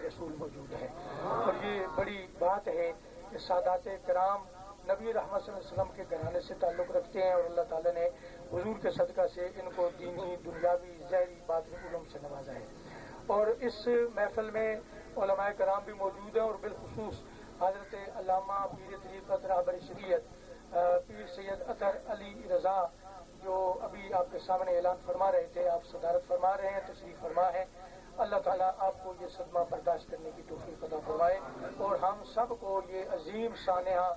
رسول موجود ہے۔ اور یہ بڑی بات ہے کہ سادات کرام نبی رحمت صلی اللہ علیہ وسلم کے گھرانے سے تعلق رکھتے ہیں، اور اللہ تعالیٰ نے حضور کے صدقہ سے ان کو دینی، دنیاوی، ظاہری، باطنی علوم سے نوازا ہے۔ اور اس محفل میں علماء کرام بھی موجود ہیں، اور بالخصوص حضرت علامہ پیر طریقت رہبر شریعت پیر سید اطہر علی رضا، جو ابھی آپ کے سامنے اعلان فرما رہے تھے، آپ صدارت فرما رہے ہیں، تشریف فرما ہے۔ اللہ تعالیٰ آپ کو یہ صدمہ برداشت کرنے کی توفیق عطا فرمائے، اور ہم سب کو یہ عظیم سانحہ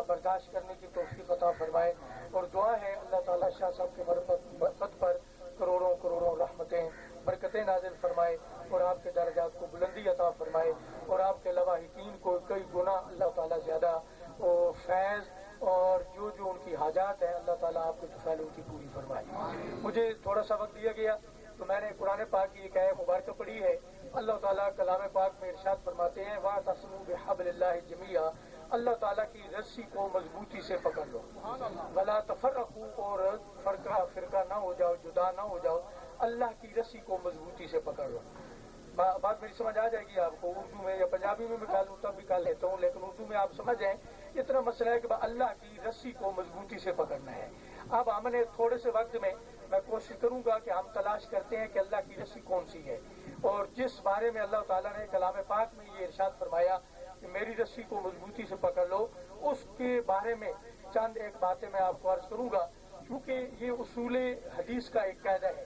برداشت کرنے کی توفیق عطا فرمائے۔ اور دعا ہے اللہ تعالیٰ شاہ صاحب کے برکت پر کروڑوں کروڑوں رحمتیں، برکتیں نازل فرمائے، اور آپ کے درجات کو بلندی عطا فرمائے، اور آپ کے لواحقین کو کئی گنا اللہ تعالیٰ زیادہ فیض اور جو ان کی حاجات ہیں اللہ تعالیٰ آپ کے طفیل ان کی پوری فرمائے۔ مجھے تھوڑا سا وقت دیا گیا تو میں نے قرآن پاک کی ایک آیت مبارکہ پڑھی ہے۔ اللہ تعالیٰ کلام پاک میں ارشاد فرماتے ہیں وَاعْتَصِمُوا بِحَبْلِ اللَّهِ جَمِيعًا، اللہ تعالیٰ کی رسی کو مضبوطی سے پکڑ لو، وَلَا تَفَرَّقُوا، اور فرقہ نہ ہو جاؤ، جدا نہ ہو جاؤ، اللہ کی رسی کو مضبوطی سے پکڑ لو۔ بات میری سمجھ آ جائے گی آپ کو، اردو میں یا پنجابی میں کہہ لوں تب بھی کہہ لیتا ہوں، لیکن اردو میں آپ سمجھ جائیں اتنا مسئلہ ہے کہ اللہ کی رسی کو مضبوطی سے پکڑنا ہے۔ اب ہم نے تھوڑے سے وقت میں کوشش کروں گا کہ ہم تلاش کرتے ہیں کہ اللہ کی رسی کون سی ہے، اور جس بارے میں اللہ تعالیٰ نے کلام پاک میں یہ ارشاد فرمایا کہ میری رسی کو مضبوطی سے پکڑ لو، اس کے بارے میں چند ایک باتیں میں آپ کو عرض کروں گا، کیونکہ یہ اصول حدیث کا ایک قاعدہ ہے۔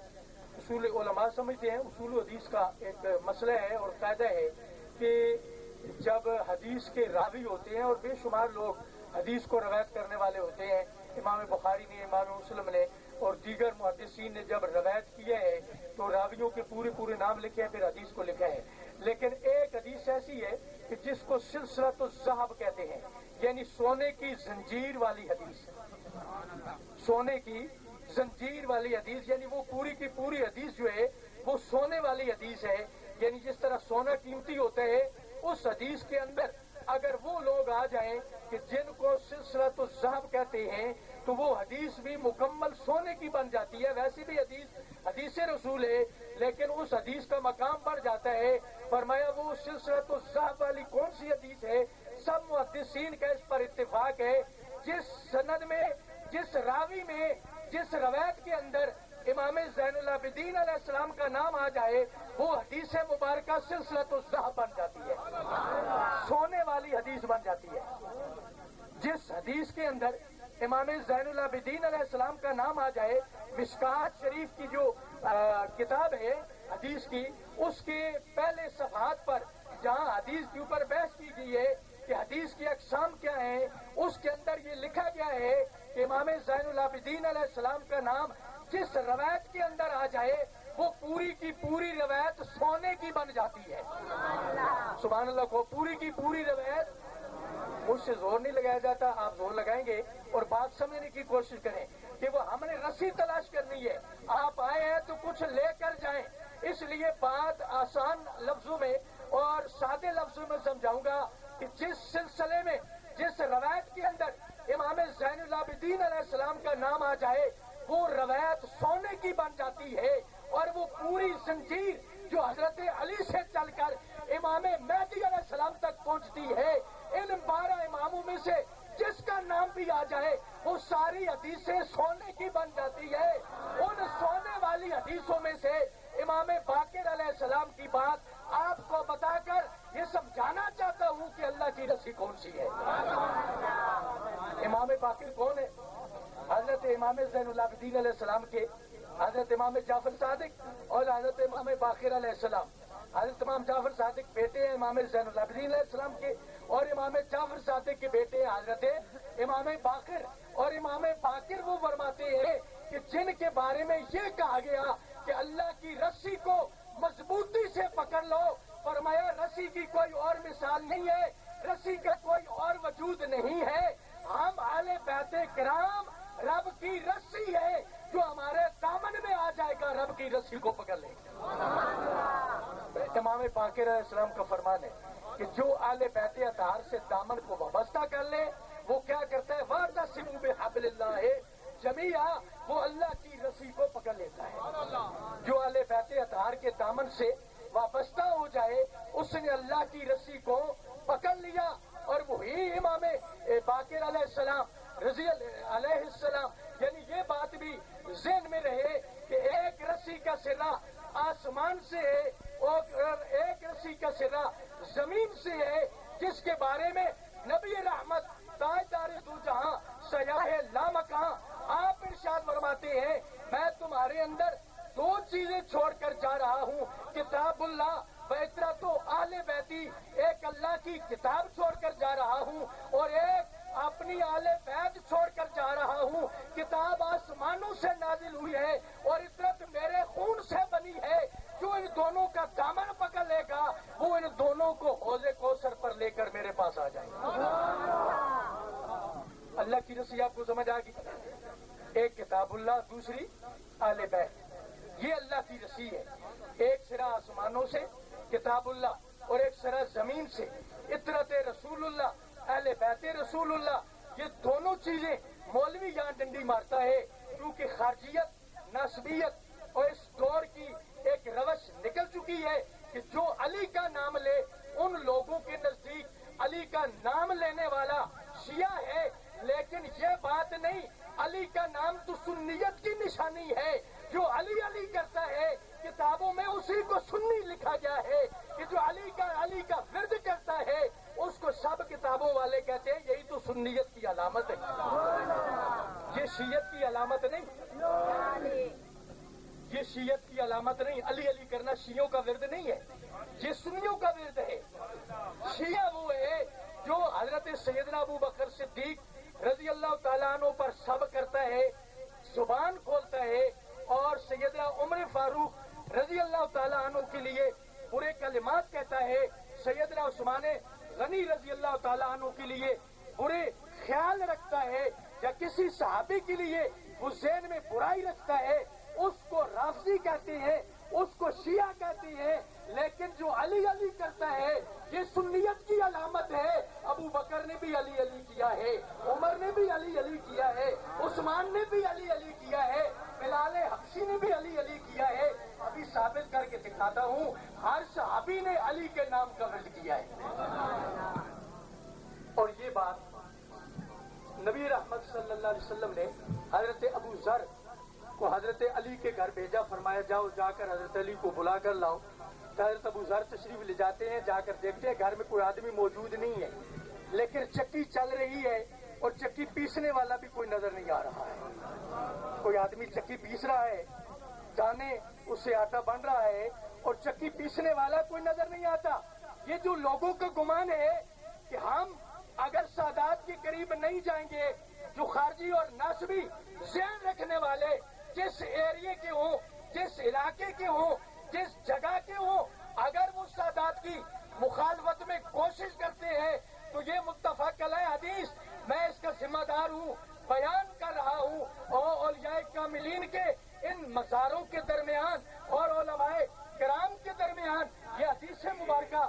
اصول علماء سمجھتے ہیں اصول حدیث کا ایک مسئلہ ہے اور قاعدہ ہے کہ جب حدیث کے راوی ہوتے ہیں، اور بے شمار لوگ حدیث کو روایت کرنے والے ہوتے ہیں، امام بخاری نے، امام مسلم نے اور دیگر محدثین نے جب روایت کیا ہے تو راویوں کے پورے نام لکھے ہیں، پھر حدیث کو لکھا ہے۔ لیکن ایک حدیث ایسی ہے کہ جس کو سلسلۃ الذہب کہتے ہیں، یعنی سونے کی زنجیر والی حدیث، سونے کی زنجیر والی حدیث، یعنی وہ پوری کی پوری حدیث جو ہے وہ سونے والی حدیث ہے، یعنی جس طرح سونا قیمتی ہوتا ہے، اس حدیث کے اندر اگر وہ لوگ آ جائیں کہ جن کو سلسلۃ الذہب کہتے ہیں تو وہ حدیث بھی مکمل سونے کی بن جاتی ہے۔ ویسے بھی حدیث رسول ہے، لیکن اس حدیث کا مقام بڑھ جاتا ہے۔ فرمایا وہ سلسلۃ الذہب والی کون سی حدیث ہے؟ سب محدثین کا اس پر اتفاق ہے، جس سند میں، جس راوی میں، جس روایت کے اندر امام زین العابدین علیہ السلام کا نام آ جائے وہ حدیث مبارکہ سلسلۃ الذہب بن جاتی ہے، سونے والی حدیث بن جاتی ہے۔ جس حدیث کے اندر امام زین العابدین علیہ السلام کا نام آ جائے، مشکات شریف کی جو کتاب ہے حدیث کی، اس کے پہلے صفحات پر جہاں حدیث کے اوپر بحث کی گئی ہے کہ حدیث کی اقسام کیا ہیں، اس کے اندر یہ لکھا گیا ہے کہ امام زین العابدین علیہ السلام کا نام جس روایت کے اندر آ جائے وہ پوری کی پوری روایت سونے کی بن جاتی ہے۔ سبحان اللہ کو، پوری کی پوری روایت، مجھ سے زور نہیں لگایا جاتا، آپ زور لگائیں گے اور بات سمجھنے کی کوشش کریں کہ وہ ہم نے رسی تلاش کرنی ہے۔ آپ آئے ہیں تو کچھ لے کر جائیں، اس لیے بات آسان لفظوں میں اور سادے لفظوں میں سمجھاؤں گا کہ جس سلسلے میں، جس روایت کے اندر امام زین العابدین علیہ السلام کا نام آ جائے وہ روایت سونے کی بن جاتی ہے، اور وہ پوری زنجیر جو حضرت علی سے چل کر امام مہدی علیہ السلام تک پہنچتی ہے، ان 12 اماموں میں سے جس کا نام بھی آ جائے وہ ساری حدیثیں سونے کی بن جاتی ہے۔ ان سونے والی حدیثوں میں سے امام باقر علیہ السلام کی بات آپ کو بتا کر یہ سمجھانا چاہتا ہوں کہ اللہ کی رسی کون سی ہے۔ امام باقر کون ہے؟ حضرت امام زین العابدین علیہ السلام کے حضرت امام جعفر صادق اور حضرت امام باقر علیہ السلام۔ حضرت امام جعفر صادق بیٹے ہیں امام زین العابدین علیہ السلام کے، اور امام جعفر صادق کے بیٹے ہیں حضرت امام باقر، اور امام باقر وہ فرماتے ہیں کہ جن کے بارے میں یہ کہا گیا کہ اللہ کی رسی کو مضبوطی سے پکڑ لو، فرمایا رسی کی کوئی اور مثال نہیں ہے، رسی کا کوئی اور وجود نہیں ہے، ہم اہل بیت کرام رب کی رسی ہے جو ہمارے دامن میں آ جائے گا، رب کی رسی کو پکڑ لے۔ امام باقر علیہ السلام کا فرمان ہے کہ جو اہل بیت اطہار سے دامن کو وابستہ کر لے وہ کیا کرتا ہے؟ وَاعْتَصِمُوا بِحَبْلِ اللَّهِ جَمِيعًا، وہ اللہ کی رسی کو پکڑ لیتا ہے۔ جو اہل بیت اطہار کے دامن سے وابستہ ہو جائے اس نے اللہ کی رسی کو پکڑ لیا، اور وہی امام باقر علیہ السلام رضی علیہ السلام، یعنی یہ بات بھی ذہن میں رہے کہ ایک رسی کا سرا آسمان سے ہے اور ایک رسی کا سرا زمین سے ہے، جس کے بارے میں نبی رحمت تاجدار دو جہاں سیاح لامکاں آپ ارشاد فرماتے ہیں، میں تمہارے اندر دو چیزیں چھوڑ کر جا رہا ہوں، کتاب اللہ بیترت و اہل بیتی، ایک اللہ کی کتاب چھوڑ کر جا رہا ہوں اور ایک اپنی اہل بیت چھوڑ کر جا رہا ہوں۔ کتاب آسمانوں سے نازل ہوئی ہے اور عطرت میرے خون سے بنی ہے، جو ان دونوں کا دامن پکڑ لے گا وہ ان دونوں کو حوض کوثر پر لے کر میرے پاس آ جائے گا۔ اللہ کی رسی آپ کو سمجھ آ گئی؟ ایک کتاب اللہ، دوسری اہل بیت، یہ اللہ کی رسی ہے۔ ایک سرا آسمانوں سے کتاب اللہ اور ایک سرا زمین سے عطرت رسول اللہ، اہل بیت رسول اللہ۔ یہ دونوں چیزیں مولوی یہاں ڈنڈی مارتا ہے کیونکہ خارجیت، نسبیت اور اس دور کی ایک روش نکل چکی ہے کہ جو علی کا نام لے ان لوگوں کے نزدیک علی کا نام لینے والا شیعہ ہے، لیکن یہ بات نہیں، علی کا نام تو سنیت کی نشانی ہے۔ جو علی علی کرتا ہے کتابوں میں اسی کو سنی لکھا گیا ہے، کہ جو علی کا ورد کرتا ہے اس کو سب کتابوں والے کہتے ہیں یہی تو سنیت کی علامت ہے، یہ شیعت کی علامت نہیں، یہ شیعت کی علامت نہیں۔ علی علی کرنا شیعوں کا ورد نہیں ہے، یہ سنیوں کا ورد ہے۔ شیعہ وہ ہے جو حضرت سیدنا ابو بکر صدیق رضی اللہ تعالیٰ عنہ پر سب کرتا ہے، زبان کھولتا ہے، اور سیدنا عمر فاروق رضی اللہ تعالیٰ عنہ کے لیے برے کلمات کہتا ہے، سیدنا عثمان غنی رضی اللہ تعالیٰ عنہ کے لیے برے خیال رکھتا ہے، یا کسی صحابی کے لیے وہ ذہن میں برائی رکھتا ہے، اس کو رافضی کہتے ہیں، اس کو شیعہ کہتے ہیں۔ لیکن جو علی علی کرتا ہے یہ سنیت کی علامت ہے۔ ابو بکر نے بھی علی علی کیا ہے، عمر نے بھی علی علی کیا ہے، عثمان نے بھی علی علی کیا ہے، بلال حبشی نے بھی علی علی کیا ہے۔ ابھی ثابت کر کے دکھاتا ہوں، ہر صحابی نے علی کے نام کا ورد کیا ہے۔ اور یہ بات نبی رحمت صلی اللہ علیہ وسلم نے حضرت ابو ذر کو حضرت علی کے گھر بھیجا، فرمایا جاؤ جا کر حضرت علی کو بلا کر لاؤ۔ حضرت ابو ذر تشریف لے جاتے ہیں، جا کر دیکھتے ہیں گھر میں کوئی آدمی موجود نہیں ہے، لیکن چکی چل رہی ہے اور چکی پیسنے والا بھی کوئی نظر نہیں آ رہا ہے۔ کوئی آدمی چکی پیس رہا ہے، دانے اس سے آٹا بن رہا ہے، اور چکی پیسنے والا کوئی نظر نہیں آتا۔ یہ جو لوگوں کا گمان ہے کہ ہم اگر سادات کے قریب نہیں جائیں گے، جو خارجی اور ناسبی ذہن رکھنے والے جس ایریے کے ہوں، جس علاقے کے ہوں، جس جگہ کے ہوں، اگر وہ سادات کی مخالفت میں کوشش کرتے ہیں تو یہ متفق علیہ حدیث، میں اس کا ذمہ دار ہوں، بیان کر رہا ہوں، اور اولیاء کاملین کے ان مزاروں کے درمیان اور علماء کرام کے درمیان یہ حدیث مبارکہ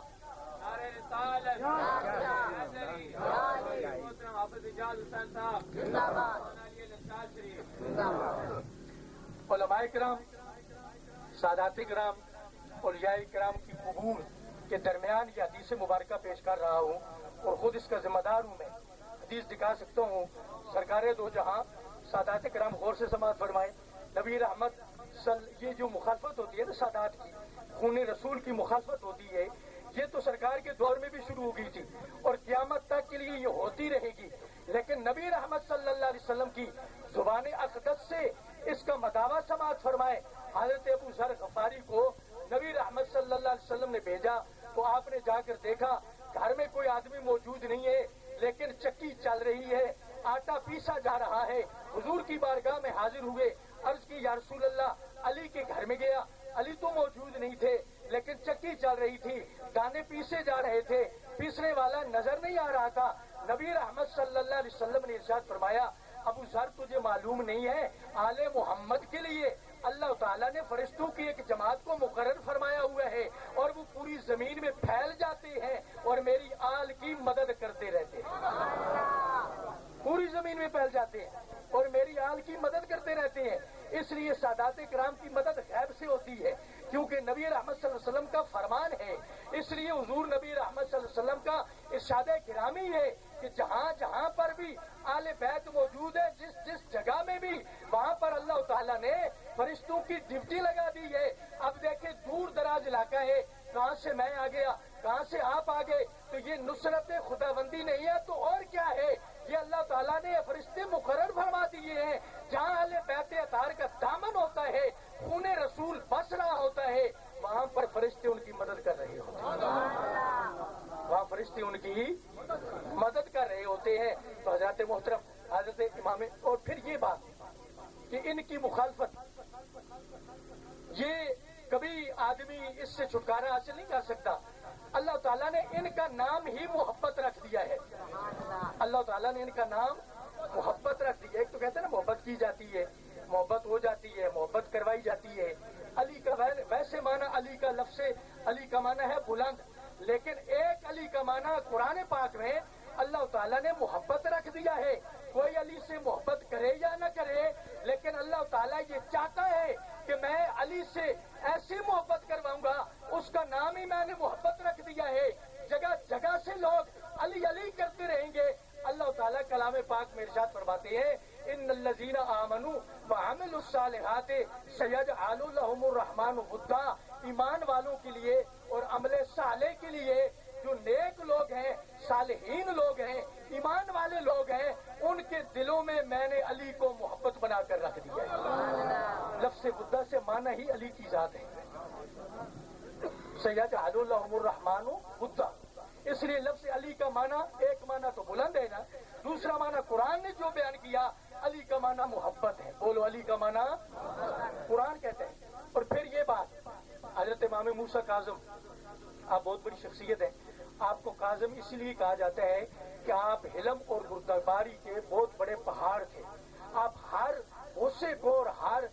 علماء کرام، سادات کرام، اولیاء کرام کی قبور کے درمیان یہ حدیث مبارکہ پیش کر رہا ہوں، اور خود اس کا ذمہ دار ہوں۔ میں حدیث دکھا سکتا ہوں، سرکار دو جہاں سادات کرام غور سے سماعت فرمائے، نبی رحمت یہ جو مخالفت ہوتی ہے نا سادات کی، خون رسول کی مخالفت ہوتی ہے، یہ تو سرکار کے دور میں بھی شروع ہو گئی تھی اور قیامت تک کے لیے یہ ہوتی رہے گی، لیکن نبی رحمت صلی اللہ علیہ وسلم کی زبان اقدس سے اس کا مداوع سماعت فرمائے۔ حضرت ابو ذر غفاری کو نبی رحمت صلی اللہ علیہ وسلم نے بھیجا تو آپ نے جا کر دیکھا گھر میں کوئی آدمی موجود نہیں ہے، لیکن چکی چل رہی ہے، آٹا پیسا جا رہا ہے۔ حضور کی بارگاہ میں حاضر ہوئے، عرض کی یا رسول اللہ، علی کے گھر میں گیا، علی تو موجود نہیں تھے، لیکن چکی چل رہی تھی، دانے پیسے جا رہے تھے، پیسنے والا نظر نہیں آ رہا تھا۔ نبی رحمت صلی اللہ علیہ وسلم نے ارشاد فرمایا، ابو ذر تجھے معلوم نہیں ہے آل محمد کے لیے اللہ تعالیٰ نے فرشتوں کی ایک جماعت کو مقرر فرمایا ہوا ہے، اور وہ پوری زمین میں پھیل جاتے ہیں اور میری آل کی مدد کرتے رہتے ہیں، پوری زمین میں پھیل جاتے ہیں اور میری آل کی مدد کرتے رہتے ہیں۔ اس لیے سادات کرام کی مدد غیب سے ہوتی ہے، کیونکہ نبی رحمت صلی اللہ علیہ وسلم کا فرمان ہے، اس اس لیے حضور نبی رحمت صلی اللہ علیہ وسلم کا ارشاد گرامی ہے کہ جہاں جہاں پر بھی آل بیت موجود ہے، جس جس جگہ میں بھی، وہاں پر اللہ تعالیٰ نے فرشتوں کی ڈیوٹی لگا دی ہے۔ اب دیکھیں دور دراز علاقہ ہے، کہاں سے میں آ گیا، کہاں سے آپ آ گئے، تو یہ نصرت خداوندی نہیں ہے تو اور کیا ہے؟ یہ اللہ تعالیٰ نے فرشتے مقرر فرما دیے ہیں۔ جہاں اہل بیت اطہار کا دامن ہوتا ہے، خون رسول بس رہا ہوتا ہے، وہاں پر فرشتے ان کی مدد کر رہے ہوتے ہیں، وہاں فرشتے ان کی مدد کر رہے ہوتے ہیں۔ تو حضرت محترم حضرت امام، اور پھر یہ بات کہ ان کی مخالفت، یہ کبھی آدمی اس سے چھٹکارا حاصل نہیں کر سکتا۔ اللہ تعالیٰ نے ان کا نام ہی محبت رکھ دیا ہے، اللہ تعالیٰ نے ان کا نام محبت رکھ دیا ہے۔ ایک تو کہتے ہیں نا محبت کی جاتی ہے، محبت ہو جاتی ہے، محبت کروائی جاتی ہے۔ علی کا ویسے معنی، علی کا لفظ علی کا معنی ہے بلند، لیکن ایک علی کا معنی قرآن پاک میں اللہ تعالیٰ نے محبت رکھ دیا ہے۔ کوئی علی سے محبت کرے یا نہ کرے، لیکن اللہ تعالیٰ یہ چاہتا ہے کہ میں علی سے ایسی محبت کرواؤں گا، اس کا نام ہی میں نے محبت رکھ دیا ہے۔ جگہ جگہ سے لوگ علی علی کرتے رہیں گے۔ اللہ تعالیٰ کلام پاک میں ارشاد فرماتے ہیں ان الذین آمنوا وعملوا الصالحات سیجعل لهم الرحمن ودا، ایمان والوں کے لیے اور عمل صالح کے لیے، جو نیک لوگ ہیں، صالحین لوگ ہیں، ایمان والے لوگ ہیں، ان کے دلوں میں میں نے علی کو محبت بنا کر رکھ دیا ہے۔ لفظ ودا سے معنی ہی علی کی ذات ہے، سیجعل لهم الرحمن ودا۔ اس لیے لفظ علی کا معنی، ایک معنی تو بلند ہے نا، دوسرا معنی قرآن نے جو بیان کیا، علی کا معنی محبت ہے۔ بولو علی کا معنی قرآن کہتے ہیں۔ اور پھر یہ بات، حضرت امام موسیٰ کاظم، آپ بہت بڑی شخصیت ہیں، آپ کو کاظم اس لیے کہا جاتا ہے کہ آپ حلم اور بردباری کے بہت بڑے پہاڑ تھے۔ آپ ہر غصے کو اور ہر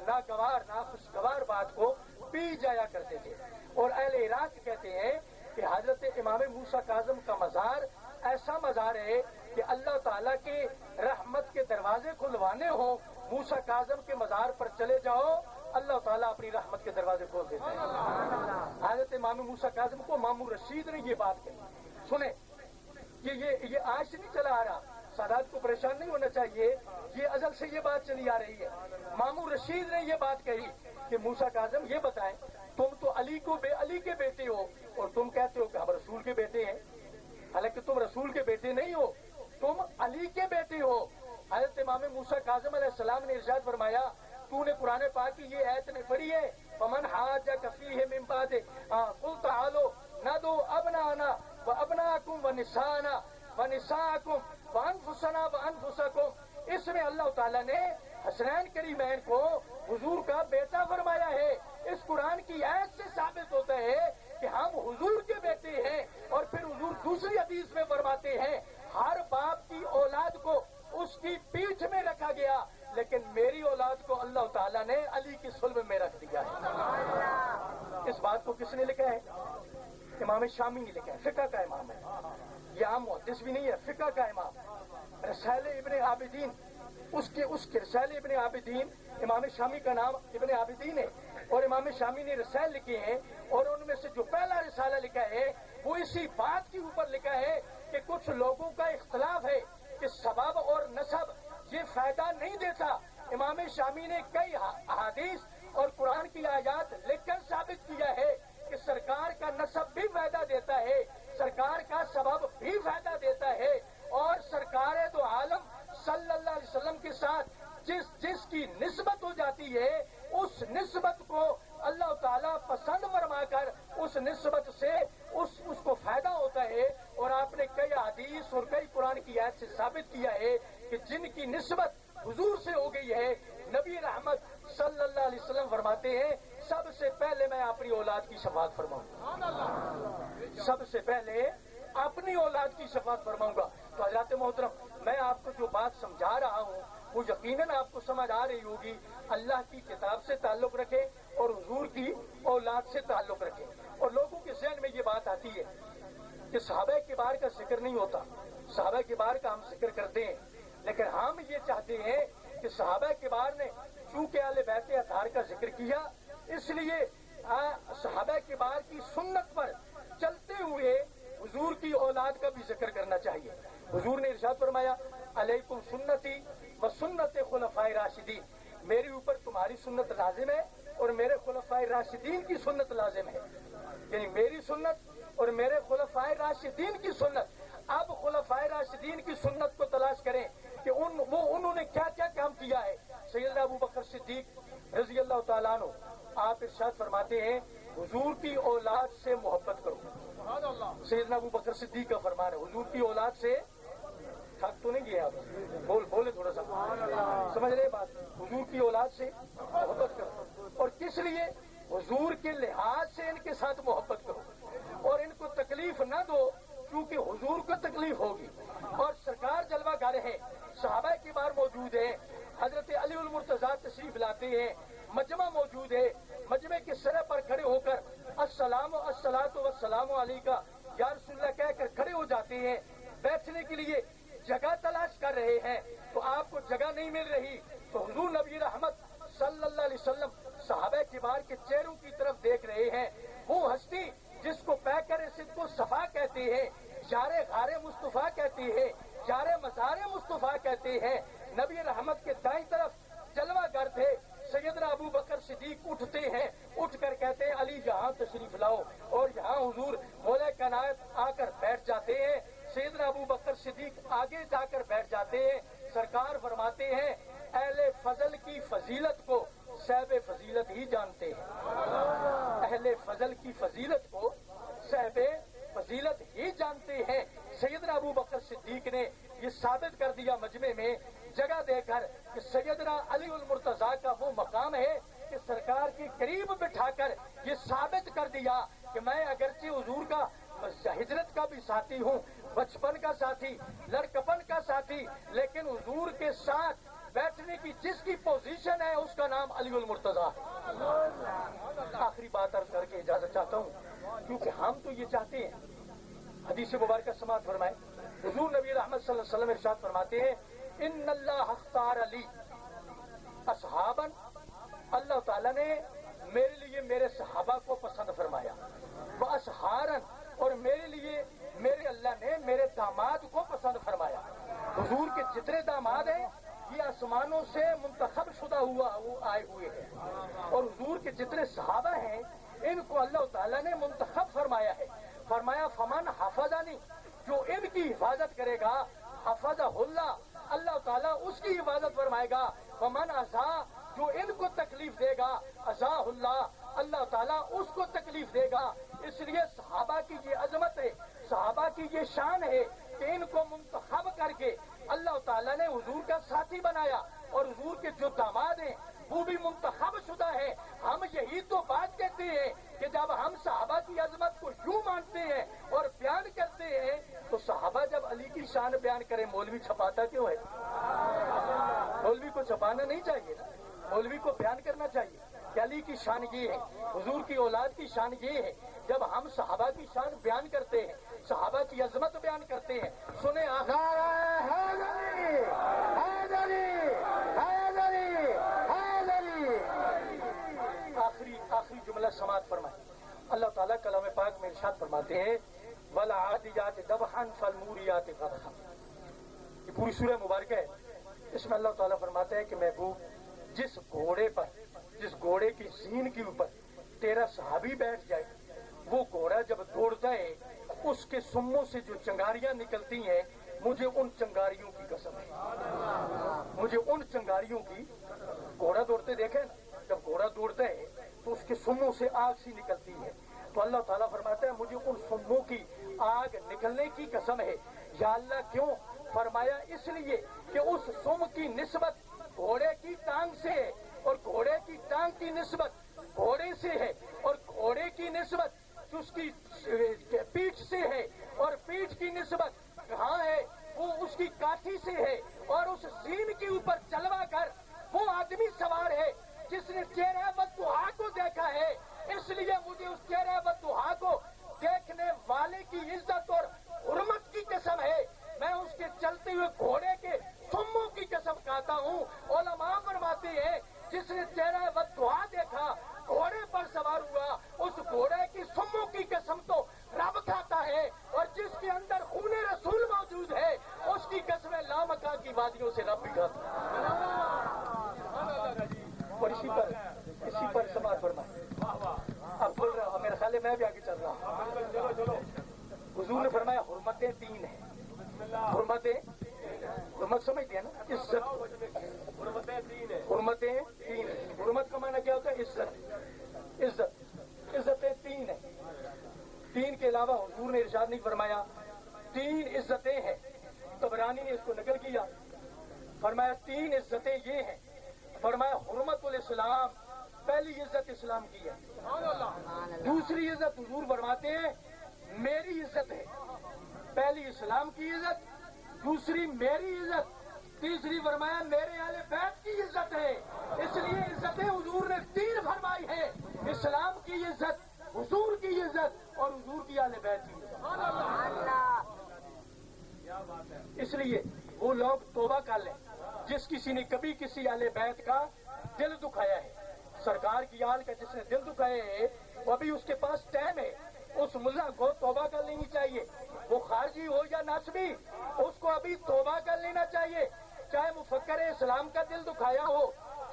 ناگوار ناخوشگوار بات کو پی جایا کرتے تھے۔ اور اہل عراق کہتے ہیں کہ حضرت امام موسیٰ کاظم کا مزار ایسا مزار ہے کہ اللہ تعالیٰ کے رحمت کے دروازے کھلوانے ہوں، موسیٰ کاظم کے مزار پر چلے جاؤ، اللہ تعالیٰ اپنی رحمت کے دروازے کھول دیتا ہے۔ حضرت امام موسیٰ کاظم کو مامون رشید نے یہ بات کہی۔ سنیں، یہ آج سے نہیں چلا آ رہا، سادات کو پریشان نہیں ہونا چاہیے، یہ ازل سے یہ بات چلی آ رہی ہے۔ مامون رشید نے یہ بات کہی کہ موسیٰ کاظم یہ بتائیں، تم تو علی کے بیٹے ہو اور تم کہتے ہو کہ ہم رسول کے بیٹے ہیں، حالانکہ تم رسول کے بیٹے نہیں ہو، تم علی کے بیٹے ہو۔ حضرت امام موسیٰ کاظم علیہ السلام نے ارشاد فرمایا، تو نے قرآن پاک کی یہ آیت نہیں پڑھی ہے، فمن حاجک فیہ من بعد قل تعالوا ندعو ابناءنا وابناءکم ونساءنا ونساءکم وانفسنا وانفسکم۔ اس میں اللہ تعالیٰ نے حسنین کریمین کو حضور کا بیٹا فرمایا ہے۔ اس قرآن کی آیت سے ثابت ہوتا ہے کہ ہم حضور کے بیٹے ہیں۔ اور پھر حضور دوسری حدیث میں فرماتے ہیں، ہر باپ کی اولاد کو اس کی پیٹھ میں رکھا گیا، لیکن میری اولاد کو اللہ تعالیٰ نے علی کی صلب میں رکھ دیا ہے۔ اس بات کو کس نے لکھا ہے؟ امام شامی نے لکھا ہے، فقہ کا امام ہے، یہ عام محدث بھی نہیں ہے، فقہ کا امام۔ رسائل ابن عابدین، اس کے رسائل ابن عابدین، امام شامی کا نام ابن عابدین ہے، اور امام شامی نے رسائل لکھے ہیں، اور ان میں سے جو پہلا رسالہ لکھا ہے وہ اسی بات کے اوپر لکھا ہے کہ کچھ لوگوں کا اختلاف ہے کہ سبب اور نسب یہ فائدہ نہیں دیتا۔ امام شامی نے کئی احادیث اور قرآن کی آیات لکھ کر ثابت کیا ہے کہ سرکار کا نسب بھی فائدہ دیتا ہے، سرکار کا سبب بھی فائدہ دیتا ہے، اور سرکار دو عالم صلی اللہ علیہ وسلم کے ساتھ جس کی نسبت ہو جاتی ہے، اس نسبت کو اللہ تعالیٰ پسند فرما کر اس نسبت سے اس کو فائدہ ہوتا ہے۔ اور آپ نے کئی حدیث اور کئی قرآن کی آیت سے ثابت کیا ہے کہ جن کی نسبت حضور سے ہو گئی ہے، نبی رحمت صلی اللہ علیہ وسلم فرماتے ہیں سب سے پہلے میں اپنی اولاد کی شفاعت فرماؤں گا، سب سے پہلے اپنی اولاد کی شفاعت فرماؤں گا۔ تو حضرات محترم، میں آپ کو جو بات سمجھا رہا ہوں وہ یقیناً آپ کو سمجھ آ رہی ہوگی۔ اللہ کی کتاب سے تعلق رکھے اور حضور کی اولاد سے تعلق رکھے۔ اور لوگوں کے ذہن میں یہ بات آتی ہے کہ صحابہ کبار کا ذکر نہیں ہوتا، صحابہ کبار کا ہم ذکر کرتے ہیں، لیکن ہم یہ چاہتے ہیں کہ صحابہ کبار نے چونکہ اہل بیت اطہار کا ذکر کیا، اس لیے صحابہ کبار کی سنت پر چلتے ہوئے حضور کی اولاد کا بھی ذکر کرنا چاہیے. حضور نے ارشاد فرمایا علیکم سنتی و سنت خلفائے راشدین، میرے اوپر تمہاری سنت لازم ہے اور میرے خلفائے راشدین کی سنت لازم ہے. یعنی میری سنت اور میرے خلفائے راشدین کی سنت. اب خلفائے راشدین کی سنت کو تلاش کریں کہ انہوں نے کیا کیا کام کیا ہے. سیدنا ابو بکر صدیق رضی اللہ تعالیٰ عنہ آپ ارشاد فرماتے ہیں حضور کی اولاد سے محبت کرو. سیدنا ابو بکر صدیق کا فرمان ہے حضور کی اولاد سے. تھک تو نہیں گئے آپ؟ بولے تھوڑا سا سمجھ رہے بات. حضور کی اولاد سے محبت کرو اور کس لیے؟ حضور کے لحاظ سے ان کے ساتھ محبت کرو اور ان کو تکلیف نہ دو کیونکہ حضور کو تکلیف ہوگی. اور سرکار جلوہ گر ہے، صحابہ کی بار موجود ہیں، حضرت علی المرتضیٰ تشریف لاتے ہیں، مجمع موجود ہے، مجمع کے سرے پر کھڑے ہو کر السلام الصلاۃ والسلام علیکہ یا رسول اللہ کہہ کر کھڑے ہو جاتے ہیں. بیٹھنے کے لیے جگہ تلاش کر رہے ہیں تو آپ کو جگہ نہیں مل رہی تو حضور نبی رحمت صلی اللہ علیہ وسلم صحابہ کبار کے چہروں کی طرف دیکھ رہے ہیں. وہ ہستی جس کو پیکر صدق و صفا کہتے ہیں، یار غار مصطفیٰ کہتے ہیں، یار مزار مصطفیٰ کہتے ہیں، نبی رحمت کے دائیں طرف جلوہ گر تھے. سیدنا ابو بکر صدیق اٹھتے ہیں، اٹھ کر کہتے ہیں علی یہاں تشریف لاؤ اور یہاں حضور مولا کائنات آ کر بیٹھ جاتے ہیں. سیدنا ابو بکر صدیق آگے جا کر بیٹھ جاتے ہیں. سرکار فرماتے ہیں اہل فضل کی فضیلت کو صاحب فضیلت ہی جانتے ہیں. اہل فضل کی فضیلت کو صاحب فضیلت ہی جانتے ہیں. سیدنا ابو بکر صدیق نے یہ ثابت کر دیا مجمع میں جگہ دے کر کہ سیدنا علی المرتضیٰ کا وہ مقام ہے کہ سرکار کے قریب بٹھا کر یہ ثابت کر دیا کہ میں اگرچہ حضور کا ہجرت کا بھی ساتھی ہوں، بچپن کا ساتھی، لڑکپن کا ساتھی، لیکن حضور کے ساتھ بیٹھنے کی جس کی پوزیشن ہے اس کا نام علی المرتضیٰ ہے. آخری بات عرض کر کے اجازت چاہتا ہوں کیونکہ ہم تو یہ چاہتے ہیں. حدیث مبارکہ سماعت فرمائے حضور نبی رحمت صلی اللہ علیہ وسلم ارشاد فرماتے ہیں ان اللہ اختار علی اصحابا، اللہ تعالیٰ نے میرے لیے میرے صحابہ کو پسند فرمایا. وہ اصحارن، اور میرے لیے میرے اللہ نے میرے داماد کو پسند فرمایا. حضور کے جتنے داماد ہیں یہ آسمانوں سے منتخب شدہ وہ آئے ہوئے ہیں اور حضور کے جتنے صحابہ ہیں ان کو اللہ تعالیٰ نے منتخب فرمایا ہے. فرمایا فمن حفظنی، جو ان کی حفاظت کرے گا حفظہ اللہ، اللہ تعالیٰ اس کی حفاظت فرمائے گا. فمن عصا، جو ان کو تکلیف دے گا عصا اللہ، اللہ تعالیٰ اس کو تکلیف دے گا. اس لیے صحابہ کی یہ عظمت ہے، صحابہ کی یہ شان ہے کہ ان کو منتخب کر کے اللہ تعالیٰ نے حضور کا ساتھی بنایا اور حضور کے جو داماد ہیں وہ بھی منتخب شدہ ہے. ہم یہی تو بات کہتے ہیں کہ جب ہم صحابہ کی عظمت کو یوں مانتے ہیں اور بیان کرتے ہیں تو صحابہ جب علی کی شان بیان کریں مولوی چھپاتا کیوں ہے؟ مولوی کو چھپانا نہیں چاہیے نا، مولوی کو بیان کرنا چاہیے کہ علی کی شان یہ ہے، حضور کی اولاد کی شان یہ ہے. جب ہم صحابہ کی شان بیان کرتے ہیں، صحابہ کی عظمت بیان کرتے ہیں، سنیں آخری جملہ سماعت فرمائے. اللہ تعالیٰ کلام پاک میں ارشاد فرماتے ہیں وَالْعَادِيَاتِ ذَبْحًا فَالْمُورِيَاتِ قَدْحًا. یہ پوری سورہ مبارکہ ہے. اس میں اللہ تعالیٰ فرماتا ہے کہ محبوب جس گھوڑے کی زین کے اوپر تیرا صحابی بیٹھ جائے، وہ گھوڑا جب دوڑتا ہے اس کے سموں سے جو چنگاریاں نکلتی ہیں مجھے ان چنگاریوں کی قسم ہے، مجھے ان چنگاریوں کی. گھوڑا دوڑتے دیکھیں نا، جب گھوڑا دوڑتا ہے تو اس کے سموں سے آگ سی نکلتی ہے. تو اللہ تعالیٰ فرماتا ہے مجھے ان سموں کی آگ نکلنے کی قسم ہے. یا اللہ کیوں؟ فرمایا اس لیے کہ اس سم کی نسبت گھوڑے کی ٹانگ سے ہے اور گھوڑے کی ٹانگ کی نسبت گھوڑے سے ہے اور گھوڑے کی نسبت اس کی پیٹھ سے ہے اور پیٹھ کی نسبت کہاں ہے؟ وہ اس کی کاٹھی سے ہے. اور اس زین کے اوپر جلوہ کر وہ آدمی سوار ہے جس نے چہرہ بددعا کو دیکھا ہے. اس لیے مجھے اس چہرہ بددعا کو دیکھنے والے کی عزت اور حرمت کی قسم ہے. میں اس کے چلتے ہوئے گھوڑے کے سموں کی قسم کھاتا ہوں. علماء فرماتے ہیں جس نے چہرہ بددعا دیکھا، گھوڑے پر سوار ہوا حضور نے فرمایا حرمتیں تین ہیں. حرمت سمجھتے ہیں نا؟ عزت. حرمتیں تین ہیں. حرمت کا معنی کیا ہوتا ہے؟ عزتیں تین ہیں. تین کے علاوہ حضور نے ارشاد نہیں فرمایا. تین عزتیں ہیں. طبرانی نے اس کو نقل کیا. فرمایا تین عزتیں یہ ہیں. فرمایا حرمت الاسلام، پہلی عزت اسلام کی ہے. دوسری عزت حضور فرماتے ہیں میری عزت ہے. پہلی اسلام کی عزت، دوسری میری عزت، تیسری فرمایا میرے اہل بیت کی عزت ہے. اس لیے عزتیں حضور نے تین فرمائی ہے. اسلام کی عزت، حضور کی عزت اور حضور کی اہل بیت کی عزت. اس لیے وہ لوگ توبہ کر لیں جس کسی نے کبھی کسی اہل بیت کا دل دکھایا ہے. سرکار کی آل کا جس نے دل دکھائے ہے وہ ابھی اس کے پاس ٹائم ہے. اس ملا کو توبہ کر لینی چاہیے. وہ خارجی ہو یا ناسبی، اس کو ابھی توبہ کر لینا چاہیے. چاہے مفکر اسلام کا دل دکھایا ہو،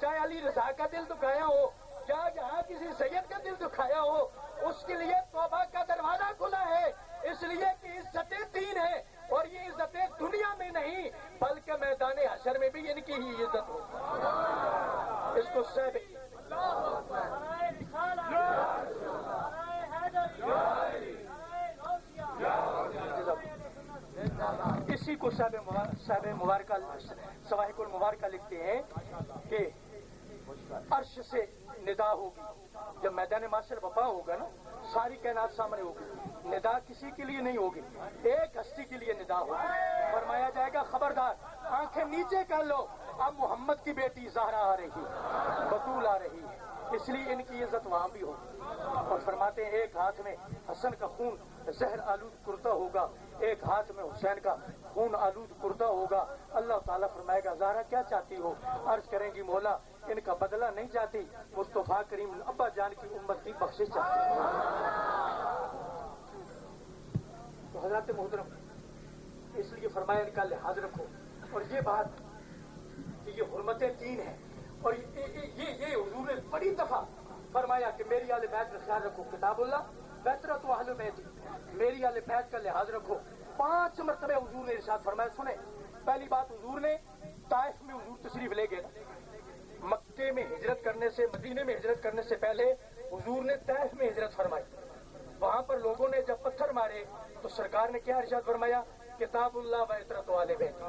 چاہے علی رضا کا دل دکھایا ہو، چاہے جہاں کسی سید کا دل دکھایا ہو، اس کے لیے توبہ کا دروازہ کھلا ہے. اس لیے کہ عزتیں تین ہیں اور یہ عزتیں دنیا میں نہیں بلکہ میدان حشر میں بھی ان کی ہی عزت ہو. اس کو اسی کو صاحب مبارکہ سواہق المبارکہ لکھتے ہیں کہ عرش سے ندا ہوگی. جب میدان محشر وفا ہوگا نا، ساری کائنات سامنے ہوگی. ندا کسی کے لیے نہیں ہوگی، ایک ہستی کے لیے ندا ہوگی. فرمایا جائے گا خبردار آنکھیں نیچے کر لو، اب محمد کی بیٹی زہرا آ رہی ہے، بطول آ رہی ہے. اس لیے ان کی عزت وہاں بھی ہوگی. اور فرماتے ہیں ایک ہاتھ میں حسن کا خون زہر آلود کرتا ہوگا، ایک ہاتھ میں حسین کا خون آلود کرتا ہوگا. اللہ تعالیٰ فرمائے گا زہرا کیا چاہتی ہو؟ عرض کریں گی مولا ان کا بدلہ نہیں چاہتی، مصطفیٰ کریم ابا جان کی امت کی بخشش چاہتی. تو حضرات محترم، اس لیے فرمایا ان کا لحاظ رکھو. اور یہ بات کہ یہ حرمتیں تین ہیں اور یہ حضور نے بڑی دفعہ فرمایا کہ میری اہل بیت کا خیال رکھو. کتاب اللہ بہتر تو اہل بیت، میری اہل بیت کا لحاظ رکھو. 5 مرتبہ حضور نے ارشاد فرمایا. سنیں، پہلی بات حضور نے طائف میں حضور تشریف لے گئے. مکے میں ہجرت کرنے سے، مدینے میں ہجرت کرنے سے پہلے حضور نے طائف میں ہجرت فرمائی. وہاں پر لوگوں نے جب پتھر مارے تو سرکار نے کیا ارشاد فرمایا؟ کتاب اللہ و عطرت اہل بیت،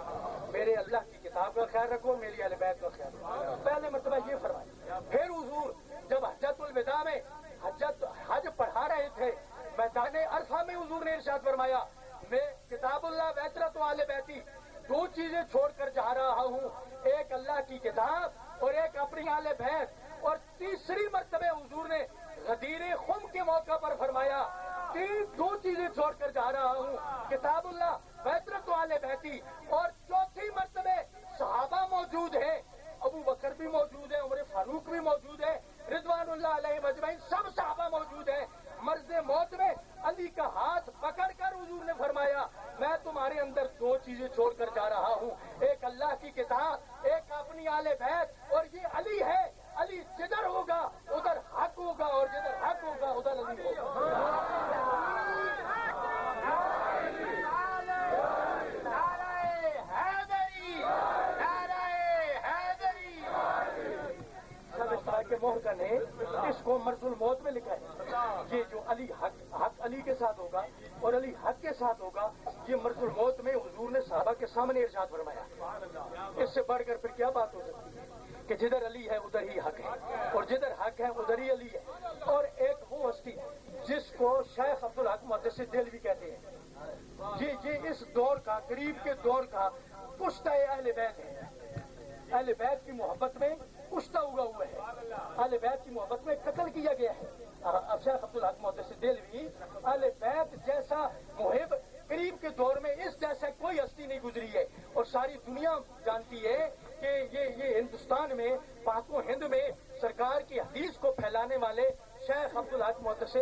میرے اللہ کی کتاب کا خیال رکھو، میری اہل بیت کا خیال رکھو. پہلے مرتبہ یہ فرمایا. پھر حضور جب حجۃ الوداع میں حج پڑھا رہے تھے میدان عرفہ میں حضور نے ارشاد فرمایا میں کتاب اللہ و عطرت اہل بیتی، 2 چیزیں چھوڑ کر جا رہا ہوں، ایک اللہ کی کتاب اور ایک اپنی اہل بیت. اور تیسری مرتبہ حضور نے غدیر خم کے موقع پر فرمایا 2 چیزیں چھوڑ کر جا رہا ہوں، کتاب اللہ بیترت اہل بیتی. اور چوتھی مرتبہ صحابہ موجود ہیں، ابو بکر بھی موجود ہے، عمر فاروق بھی موجود ہے، رضوان اللہ علیہ اجمعین، سب صحابہ موجود ہیں. مرض موت میں علی کا ہاتھ پکڑ کر حضور نے فرمایا میں تمہارے اندر 2 چیزیں چھوڑ کر جا رہا ہوں، ایک اللہ کی کتاب، ایک اپنی اہل بیت، اور یہ علی ہے. علی جدھر ہوگا ادھر حق ہوگا اور جدھر حق ہوگا ادھر علی ہوگا. کے مہر نے اس کو مرض الموت میں لکھا ہے. یہ جو علی حق علی کے ساتھ ہوگا اور علی حق کے ساتھ ہوگا، یہ مرض الموت میں حضور نے صحابہ کے سامنے ارشاد فرمایا. اس سے بڑھ کر پھر کیا بات ہو سکتی ہے کہ جدھر علی ہے ادھر ہی حق ہے اور جدھر حق ہے ادھر ہی علی ہے. اور ایک وہ ہستی جس کو شیخ عبدالحق محدث دہلوی کہتے ہیں، یہ اس دور کا، قریب کے دور کا کشتہ اہل بیت ہے. اہل بیت کی محبت میں کشتہ ہوا ہوا ہے، اہل بیت کی محبت میں قتل کیا گیا ہے. اب شیخ عبدالحق محدث دہلوی اہل بیت جیسا محب قریب کے دور میں اس جیسا کوئی ہستی نہیں گزری ہے. اور ساری دنیا جانتی ہے کہ یہ ہندوستان میں، پاک و ہند میں سرکار کی حدیث کو پھیلانے والے شیخ عبدالحق محدث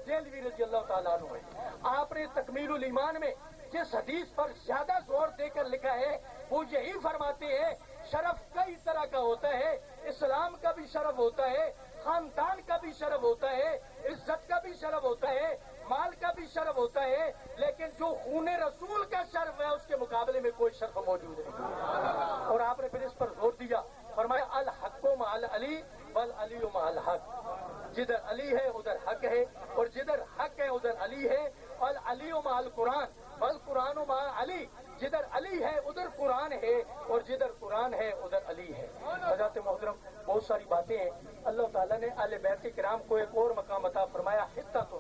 دہلوی رضی اللہ تعالیٰ عنہ ہے. آپ نے تکمیل الایمان میں جس حدیث پر زیادہ زور دے کر لکھا ہے وہ یہی فرماتے ہیں شرف کئی طرح کا ہوتا ہے، اسلام کا بھی شرف ہوتا ہے، خاندان کا بھی شرف ہوتا ہے، عزت کا بھی شرف ہوتا ہے، مال بھی شرف ہوتا ہے، لیکن جو خون رسول کا شرف ہے اس کے مقابلے میں کوئی شرف موجود نہیں. اور آپ نے پھر اس پر زور دیا، فرمایا الحق مع العلی والعلی مع الحق. جدھر علی ہے ادھر حق ہے، اور جدھر حق ہے ادھر علی ہے. العلی مع القرآن والقرآن مع علی. جدھر علی ہے ادھر قرآن ہے، اور جدھر قرآن ہے ادھر علی ہے. حضرت محترم، بہت ساری باتیں ہیں. اللہ تعالیٰ نے اہل بیت کرام کو ایک اور مقام عطا فرمایا، حتۃ.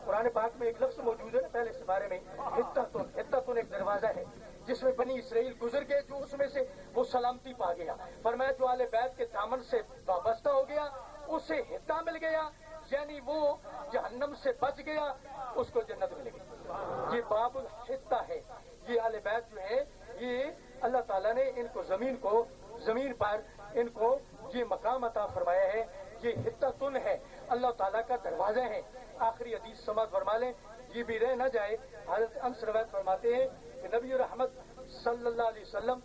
قرآن پاک میں ایک لفظ موجود ہے پہلے اس بارے میں، حتۃ. حتۃ ایک دروازہ ہے جس میں بنی اسرائیل گزر گئے، جو اس میں سے وہ سلامتی پا گیا. فرمایا جو اہل بیت کے دامن سے وابستہ ہو گیا اسے حتہ مل گیا، یعنی وہ جہنم سے بچ گیا، اس کو جنت ملے گی. یہ باب الحتہ ہے. یہ اہل بیت جو ہے یہ اللہ تعالیٰ نے ان کو زمین پر ان کو یہ مقام عطا فرمایا ہے. یہ حتۃ ہے، اللہ تعالیٰ کا دروازہ ہے. آخری حدیث سماعت فرما لیں، یہ بھی رہ نہ جائے. حضرت انس روایت فرماتے ہیں کہ نبی رحمت صلی اللہ علیہ وسلم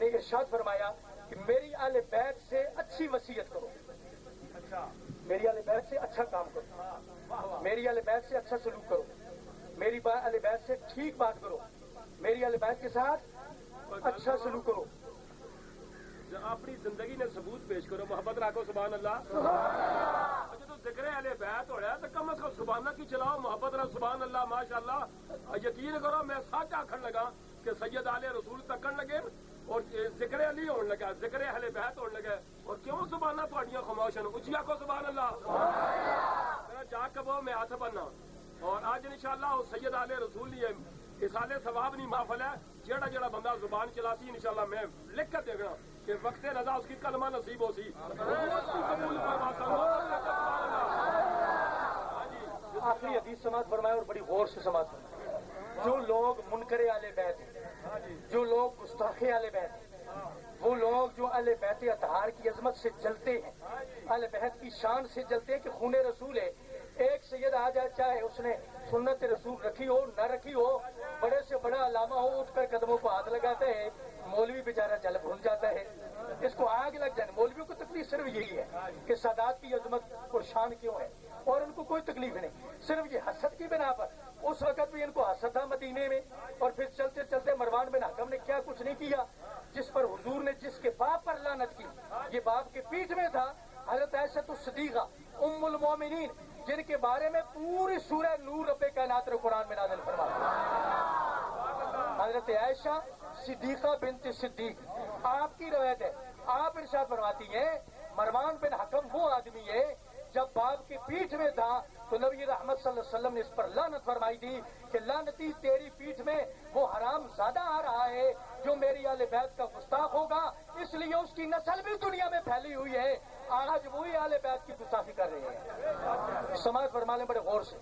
نے ارشاد فرمایا کہ میری اہل بیت سے اچھی وصیت کرو، میری اہل بیت سے اچھا کام کرو، میری اہل بیت سے اچھا سلوک کرو، میری اہل بیت سے ٹھیک بات کرو، میری اہل بیت کے ساتھ اچھا سلوک کرو. اپنی زندگی نے ثبوت پیش کرو، محبت رکھو. سبحان اللہ. جب ذکر اہل بیت ہو رہا ہے تو کم از کم سبحانہ کی چلاؤ، محبت رکھو. سبحان اللہ، ماشاء اللہ. یقین کرو میں سچ آخر لگا کہ سید آل رسول تکن لگے اور ذکر علی ہونے لگا، ذکر اہل بیت ہونے لگا. اور کیوں سبحانہ تھوڑیاں خاموش ہیں؟ اچھی آخو سبحان اللہ. میرا جا کبو میں ہاتھ بننا. اور آج انشاءاللہ سید آل رسول نہیں اسالے ثواب نہیں محفل ہے. جڑا جڑا بندہ زبان چلاتی انشاءاللہ میں لکھ کر دیکھنا کہ وقت رضا اس کی کلمہ نصیب ہو سی. آخری حدیث سماعت فرمائے اور بڑی غور سے سماعت فرمائے. جو لوگ منکر اہل بیت ہیں، جو لوگ گستاخ اہل بیت ہیں، وہ لوگ جو اہل بیت اطہار کی عظمت سے جلتے ہیں، اہل بیت کی شان سے جلتے ہیں کہ خون رسول ہے. ایک سید آ جائے، چاہے اس نے سنت رسول رکھی ہو نہ رکھی ہو، بڑے سے بڑا علامہ ہو، اٹھ کر قدموں کو ہاتھ لگاتا ہے. مولوی بیچارہ جل بھون جاتا ہے، اس کو آگ لگ جائے. مولویوں کو تکلیف صرف یہی ہے کہ سادات کی عظمت اور شان کیوں ہے، اور ان کو کوئی تکلیف نہیں، صرف یہ حسد کی بنا پر. اس وقت بھی ان کو حسد تھا مدینے میں، اور پھر چلتے چلتے مروان بن حکم نے کیا کچھ نہیں کیا جس پر حضور نے جس کے باپ پر لعنت کی. یہ باپ کے پیٹھ میں تھا حضرت عائشہ الصدیقہ ام المومنین، جن کے بارے میں پوری سورہ نور رب کائنات نے قرآن میں نازل فرمایا. حضرت عائشہ صدیقہ بنت صدیق آپ کی روایت ہے. آپ ارشاد فرماتی ہیں مروان بن حکم وہ آدمی ہے جب باپ کی پیٹھ میں تھا تو نبی رحمت صلی اللہ علیہ وسلم نے اس پر لعنت فرمائی تھی کہ لعنتی تیری پیٹھ میں وہ حرام زادہ آ رہا ہے جو میری اہل بیت کا گستاخ ہوگا، اس لیے اس کی نسل بھی دنیا میں پھیلی ہوئی ہے. آج وہی اہل بیت کی گستاخی کر رہے ہیں. سماعت فرما لیں بڑے غور سے.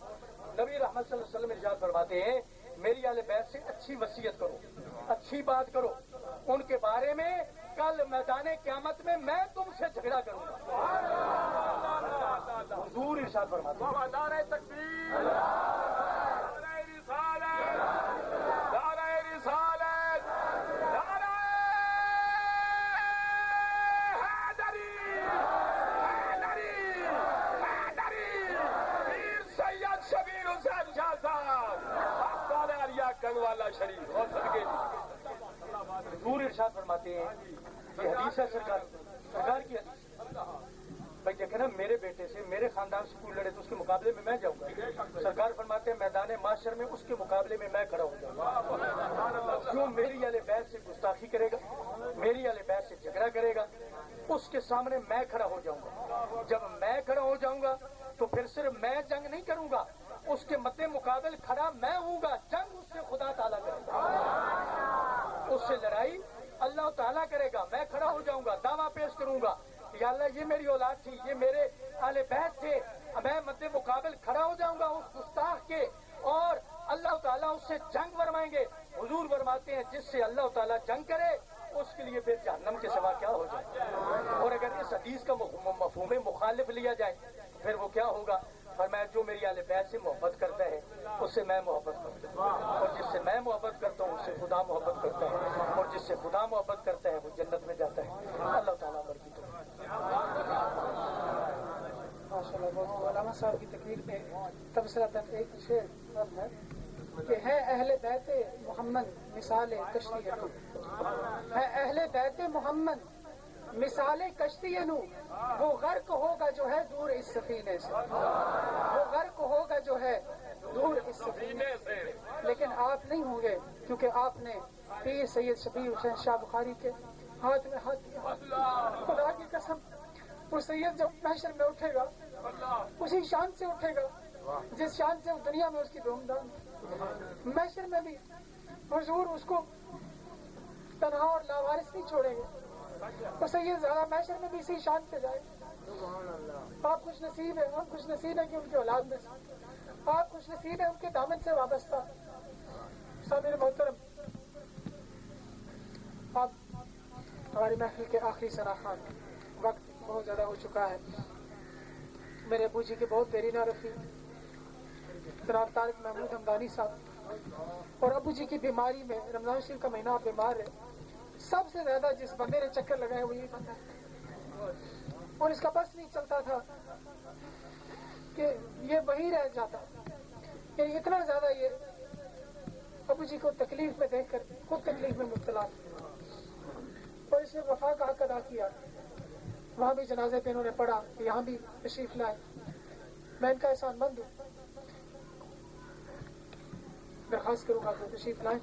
نبی رحمت صلی اللہ علیہ وسلم ارشاد فرماتے ہیں میری اہل بیت سے اچھی وصیت کرو، اچھی بات کرو ان کے بارے میں. کل میدان قیامت میں میں تم سے جھگڑا کروں گا. حضور ارشاد فرماتے ہیں نعرہ تکبیر، نعرہ رسالت، نعرہ رسالت، نعرہ حیدری، حیدری، حیدری، پیر سید شبیر حسین شاہ صاحب آستانہ عالیہ کنگوالا شریف. اور صدقے حضور ارشاد فرماتے ہیں یہ حدیث ہے سرکار کی حدیث. بھائی دیکھیں نا، میرے بیٹے سے میرے خاندان سے کوئی لڑے تو اس کے مقابلے میں جاؤں گا. سرکار فرماتے ہیں میدان معاشر میں اس کے مقابلے میں میں کھڑا ہو جاؤں گا. جو میری اہل بیت سے گستاخی کرے گا، میری اہل بیت سے جھگڑا کرے گا، اس کے سامنے میں کھڑا ہو جاؤں گا. جب میں کھڑا ہو جاؤں گا تو پھر صرف میں جنگ نہیں کروں گا، اس کے مد مقابل کھڑا میں ہوں گا. جنگ اس سے خدا تعالیٰ کرے گا، اس سے لڑائی اللہ تعالیٰ کرے گا. میں کھڑا ہو جاؤں گا، دعویٰ پیش کروں گا یا اللہ یہ میری اولاد تھی، یہ میرے اہل بیت تھے. میں مد مقابل کھڑا ہو جاؤں گا اس گستاخ کے، اور اللہ تعالیٰ اس سے جنگ فرمائیں گے. حضور فرماتے ہیں جس سے اللہ تعالیٰ جنگ کرے اس کے لیے پھر جہنم کے سوا کیا ہو جائے. اور اگر اس حدیث کا مفہوم مخالف لیا جائے پھر وہ کیا ہوگا؟ فرمایا جو میری اہل بیت سے محبت کرتا ہے اس سے میں محبت کرتا ہوں، اور جس سے میں محبت کرتا ہوں اس سے خدا محبت کرتا ہے، اور جس سے خدا محبت کرتا ہے وہ جنت میں جاتا ہے. اللہ تعالیٰ برکی تو ماشاء اللہ. علامہ صاحب کی تقریر میں تبصرہ ایک شعر محمد مثال کشتی نو ہے اہل بیت محمد مثال کشتی نو وہ غرق ہوگا جو ہے دور اس سفینے سے وہ غرق ہوگا جو ہے دور اس سفینے سے لیکن آپ نہیں ہوں گے کیونکہ آپ نے پیر سید شبیر حسین شاہ بخاری کے ہاتھ میں ہاتھ دیا خدا کی قسم وہ سید جب محشر میں اٹھے گا اسی شان سے اٹھے گا جس شان سے دنیا میں اس کی دھوم دھام محشر میں بھی حضور اس کو تنہا اور لاوارث نہیں چھوڑیں گے وہ سید زیادہ محشر میں بھی اسی شان سے جائے آپ خوش نصیب ہیں ہم خوش نصیب ہیں کہ ان کی اولاد میں سے آپ خوش نصیب ہیں ان کے دامن سے وابستہ سامعین محترم آپ ہماری محفل کے آخری سراخان وقت بہت زیادہ ہو چکا ہے میرے ابو جی کے بہت دیری نہ رکھی جناب طارق محمود ہمدانی صاحب اور ابو جی کی بیماری میں رمضان شریف کا مہینہ بیمار ہے سب سے زیادہ جس بندے نے چکر لگائے وہ یہ بندہ ہے اور اس کا بس نہیں چلتا تھا کہ یہ وہی رہ جاتا یعنی اتنا زیادہ یہ ابو جی کو تکلیف میں دیکھ کر خود تکلیف میں مبتلا اور اس نے وفا کا حق ادا کیا وہاں بھی جنازے پہ انہوں نے پڑھا کہ یہاں بھی تشریف لائے میں ان کا احسان مند ہوں درخواست کروں گا کہ تشریف لائیں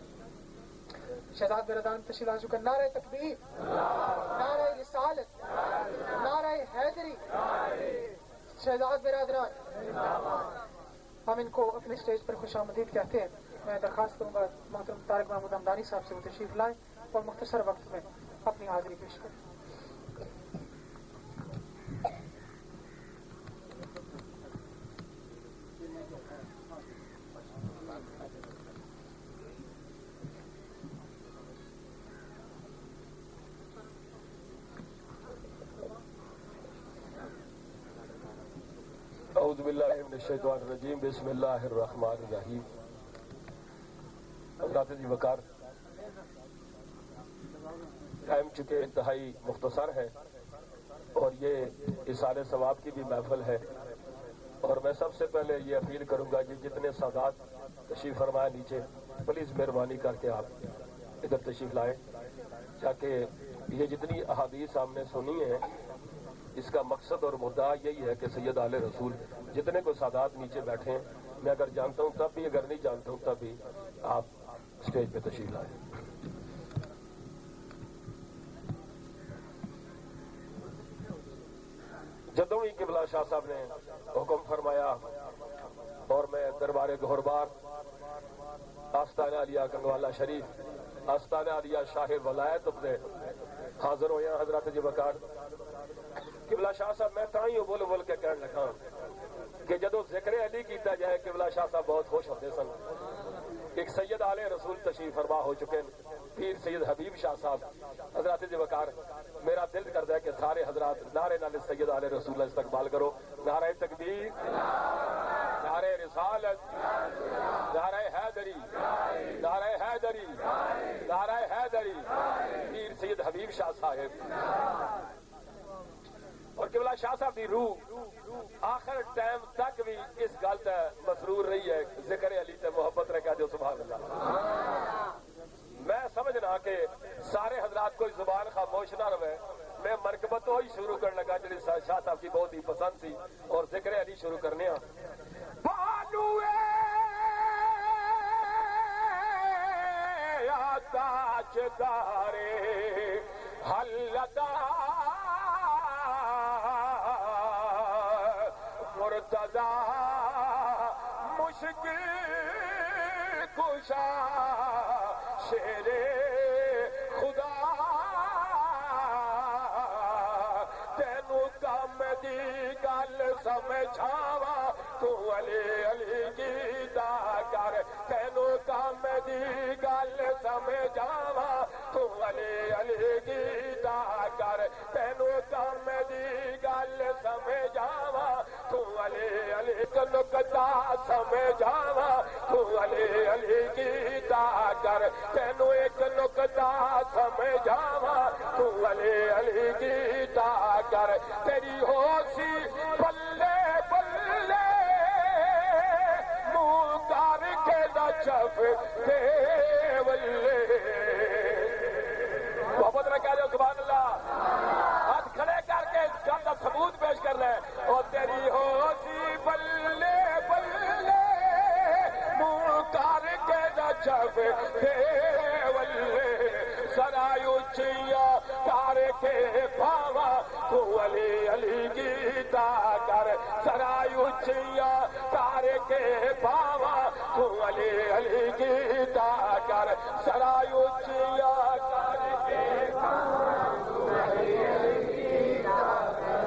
شہزاد بردان تشریف لا چکا نعرہ تکبیر نعرہ رسالت نعرہ حیدری شہزاد برادران ہم ان کو اپنے اسٹیج پر خوش آمدید کہتے ہیں میں درخواست کروں گا محترم طارق محمود ہمدانی صاحب سے وہ تشریف لائیں اور مختصر وقت میں اپنی حاضری پیش کریں اعوذ باللہ من الشیطان الرجیم بسم اللہ الرحمن الرحیم حضرات جی وقار ٹائم چکے انتہائی مختصر ہے اور یہ اصال ثواب کی بھی محفل ہے اور میں سب سے پہلے یہ اپیل کروں گا کہ جتنے سادات تشریف فرمائے نیچے پلیز مہربانی کر کے آپ ادھر تشریف لائیں تاکہ یہ جتنی احادیث ہم نے سنی ہے اس کا مقصد اور مدعا یہی ہے کہ سید آل رسول جتنے کو سادات نیچے بیٹھے ہیں میں اگر جانتا ہوں تب بھی اگر نہیں جانتا ہوں تب بھی آپ اسٹیج پہ تشریف لائیں جدوں ہی قبلہ شاہ صاحب نے حکم فرمایا اور میں دربار گہربار آستانہ علیہ کنگوالا شریف آستانہ علیہ شاہ ولایت اپنے حاضر ہوئے ہیں حضرات جی وقار قبلہ شاہ صاحب میں تائیں بول بول کے کہنے لگا کہ جدو ذکر علی کیتا جائے قبلہ شاہ صاحب بہت خوش ہوتے سن ایک سید آل رسول تشریف فرما ہو چکے پیر سید حبیب شاہ صاحب حضرات جی وقار میرا دل کرتا ہے کہ سارے حضرات نعرے نال سید آل رسول استقبال کرو نعرہ تکبیر نعرہ رسالت نعرہ حیدری نعرہ حیدری نعرہ حیدری پیر سید حبیب شاہ صاحب اور قبلہ شاہ صاحب دی روح آخر ٹائم تک بھی اس گل تے مسرور رہی ہے ذکر علی تے محبت رکھا جو سبحان اللہ میں سمجھنا کہ سارے حضرات کوئی زبان خاموش نہ رہے میں مرکبت وہی شروع کرنے لگا جی شاہ صاحب کی بہت ہی پسند تھی اور ذکر علی شروع کرنے تاج دارے حلدا مرتضی مشکل کشا شیر خدا تینو کم دی گل سمجھاوا تو علی علی گیتا کر تینو کم دی گل سمجھاوا تو علی علی گیتا کر تینو کم دی گل سمجھاوا تو علی علی نکتا سمجھاوا تو علی علی گیتا کر تینو ایک نکتا سمجھاوا تو علی علی گیتا کر تیری ہوشی بلے بلے منہ کر کے نچف دیول محبت نے کہہ دو سبحان اللہ. ہاتھ کھڑے کر کے اس کا ثبوت پیش کرنا ہے. اور تیری ہوتی بلے بلے منہ کر کے جب ولے سرایو چیا کار کے پاوا تو علی علی گیتا کر سرایو چیا کار کے پاوا تو علی علی گیتا کر سرایو چیا کار کے پاوا تو علی علی گیتا کر.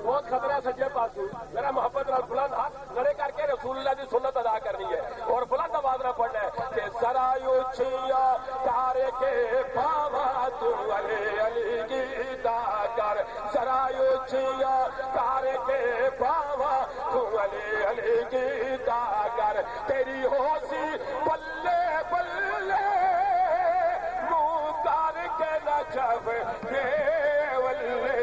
بہت خطرہ سجے پاسو میرا محبت اور بلند ہاتھ کھڑے کر کے رسول اللہ کی سنت ادا کرنی ہے اور بلند آواز نہ پڑھنا ہے کہ سرایو چیا تارے کے پاوا تو علی علی گیتا کر سرایو چیا تارے کے پاوا تو علی علی گیتا کر. تیری ہوسی بلے بلے منہ کر کے نچب ولے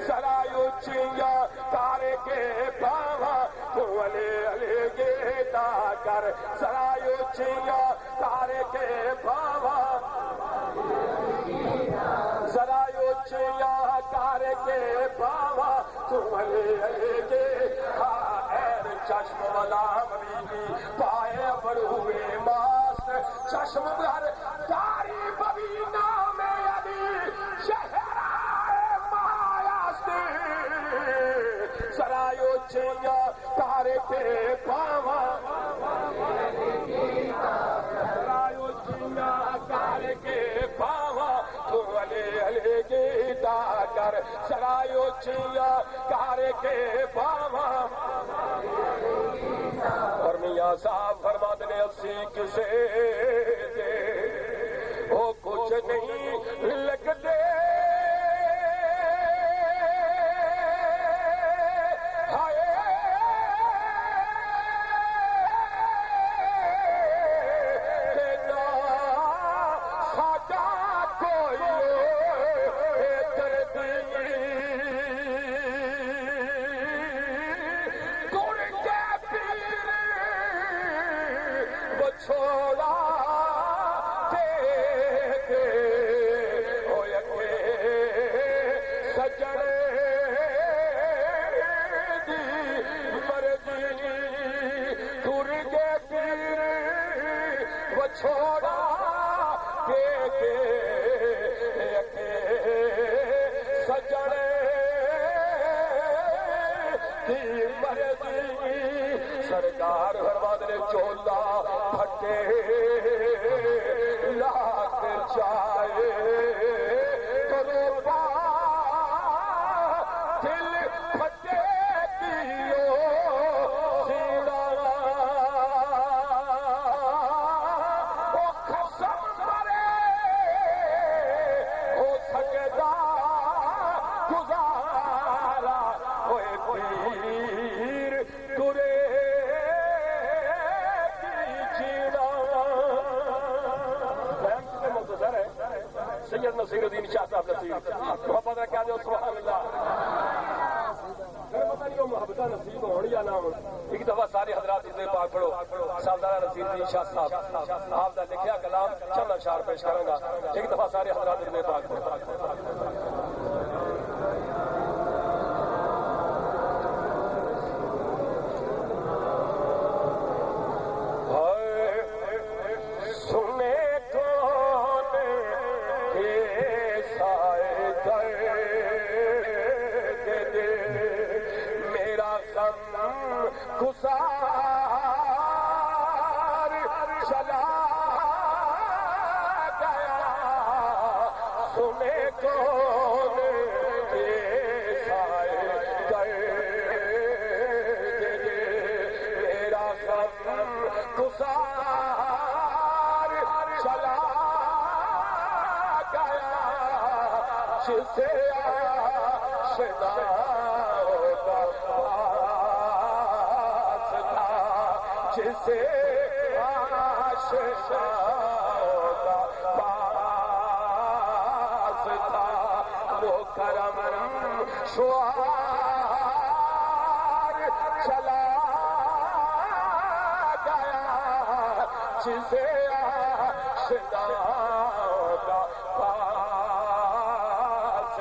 سرایو چیا تارے کے پاوا تو علی علی گیتا کر سرایو چیا تارے کے پاوا سرایو چیا تارے کے پاوا تو علی علی گیتا ایر چشم والا ببی پائے بڑوے ماست چشم بھر داری ببی نام علی شہر سرایو چیا تارے کے پاوا سرایو چیا تارے کے پاوا تو علی علی گیتا کر سرایو چیا تارے کے پاوا. اور میاں صاحب فرماتے ہیں اسی کسے دے وہ کچھ نہیں لگتے چھوڑا سجڑے کی مرضی سرکار فرماد نے چولا پھٹے لاکھ چائے کرو با دل پھٹے کیو سیڑا گزارا ہوئے پیر ترے کی جینا. مختصر ہے سید نصیر الدین شاہ صاحب نصیر محبت ہے کیا جو سبحان اللہ. پتہ نہیں وہ محبت نصیب ہون یا نہ ہون. ایک دفعہ سارے حضرات اتنے پاک پڑھو سالدارہ نصیر الدین شاہ صاحب آپ کا لکھیا کلام چند اشعار پیش کروں گا. ایک دفعہ سارے حضرات اتنے پاک پڑھو. گسار چلا گیا سنے کون کے سائے گئے میرا غم گسار چلا گیا جسے آشنا جسے آشنا کا پاس تھا وہ کرم شعار چلا گیا جسے آشناؤں کا پاس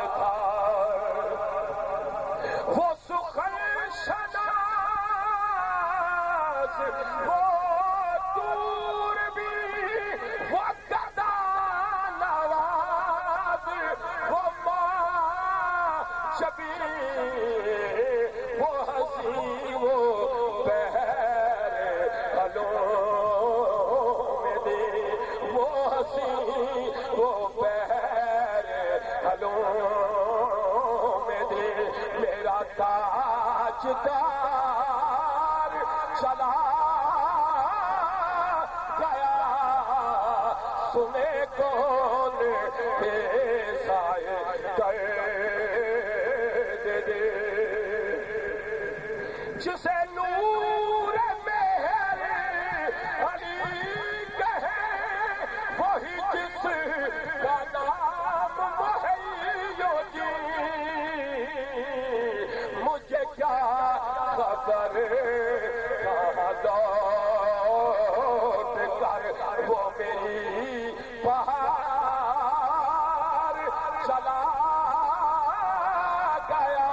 تھا وہ سخن شناس وہ دور بھی وہ گدا نواز وہ ماں شبیر وہ ہنسی وہ بہر گلوں میں دے وہ ہنسی وہ بہر گلوں میں دے میرا تاجدار چلا گیا سنے کون بے سائے کر دے جسے نور مہر علی کہے وہی جس کا نام محی الدین مجھے کیا خبر کہاں لوٹ کر وہ میری بہار چلا گیا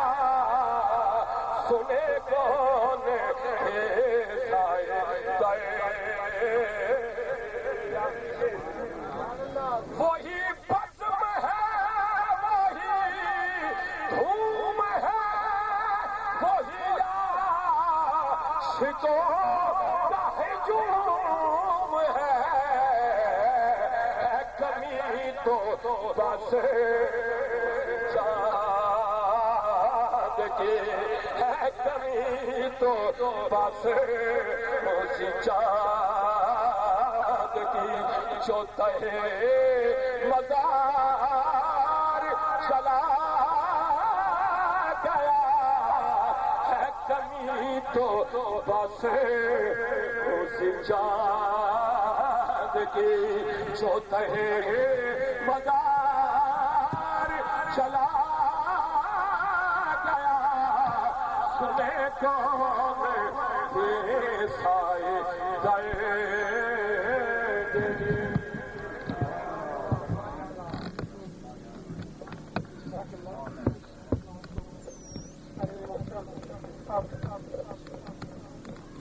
سنے کون وہی بزم ہے وہی دھوم ہے وہی عاشقوں کا ہجوم ہے کمی تو بس چاند کی ہے کمی تو بس اسی چاند کی جو تہے مزار چلا گیا ہے کمی تو بس اسی چاند کی جو تہے مزار چلا گیا سنے کون بے سائے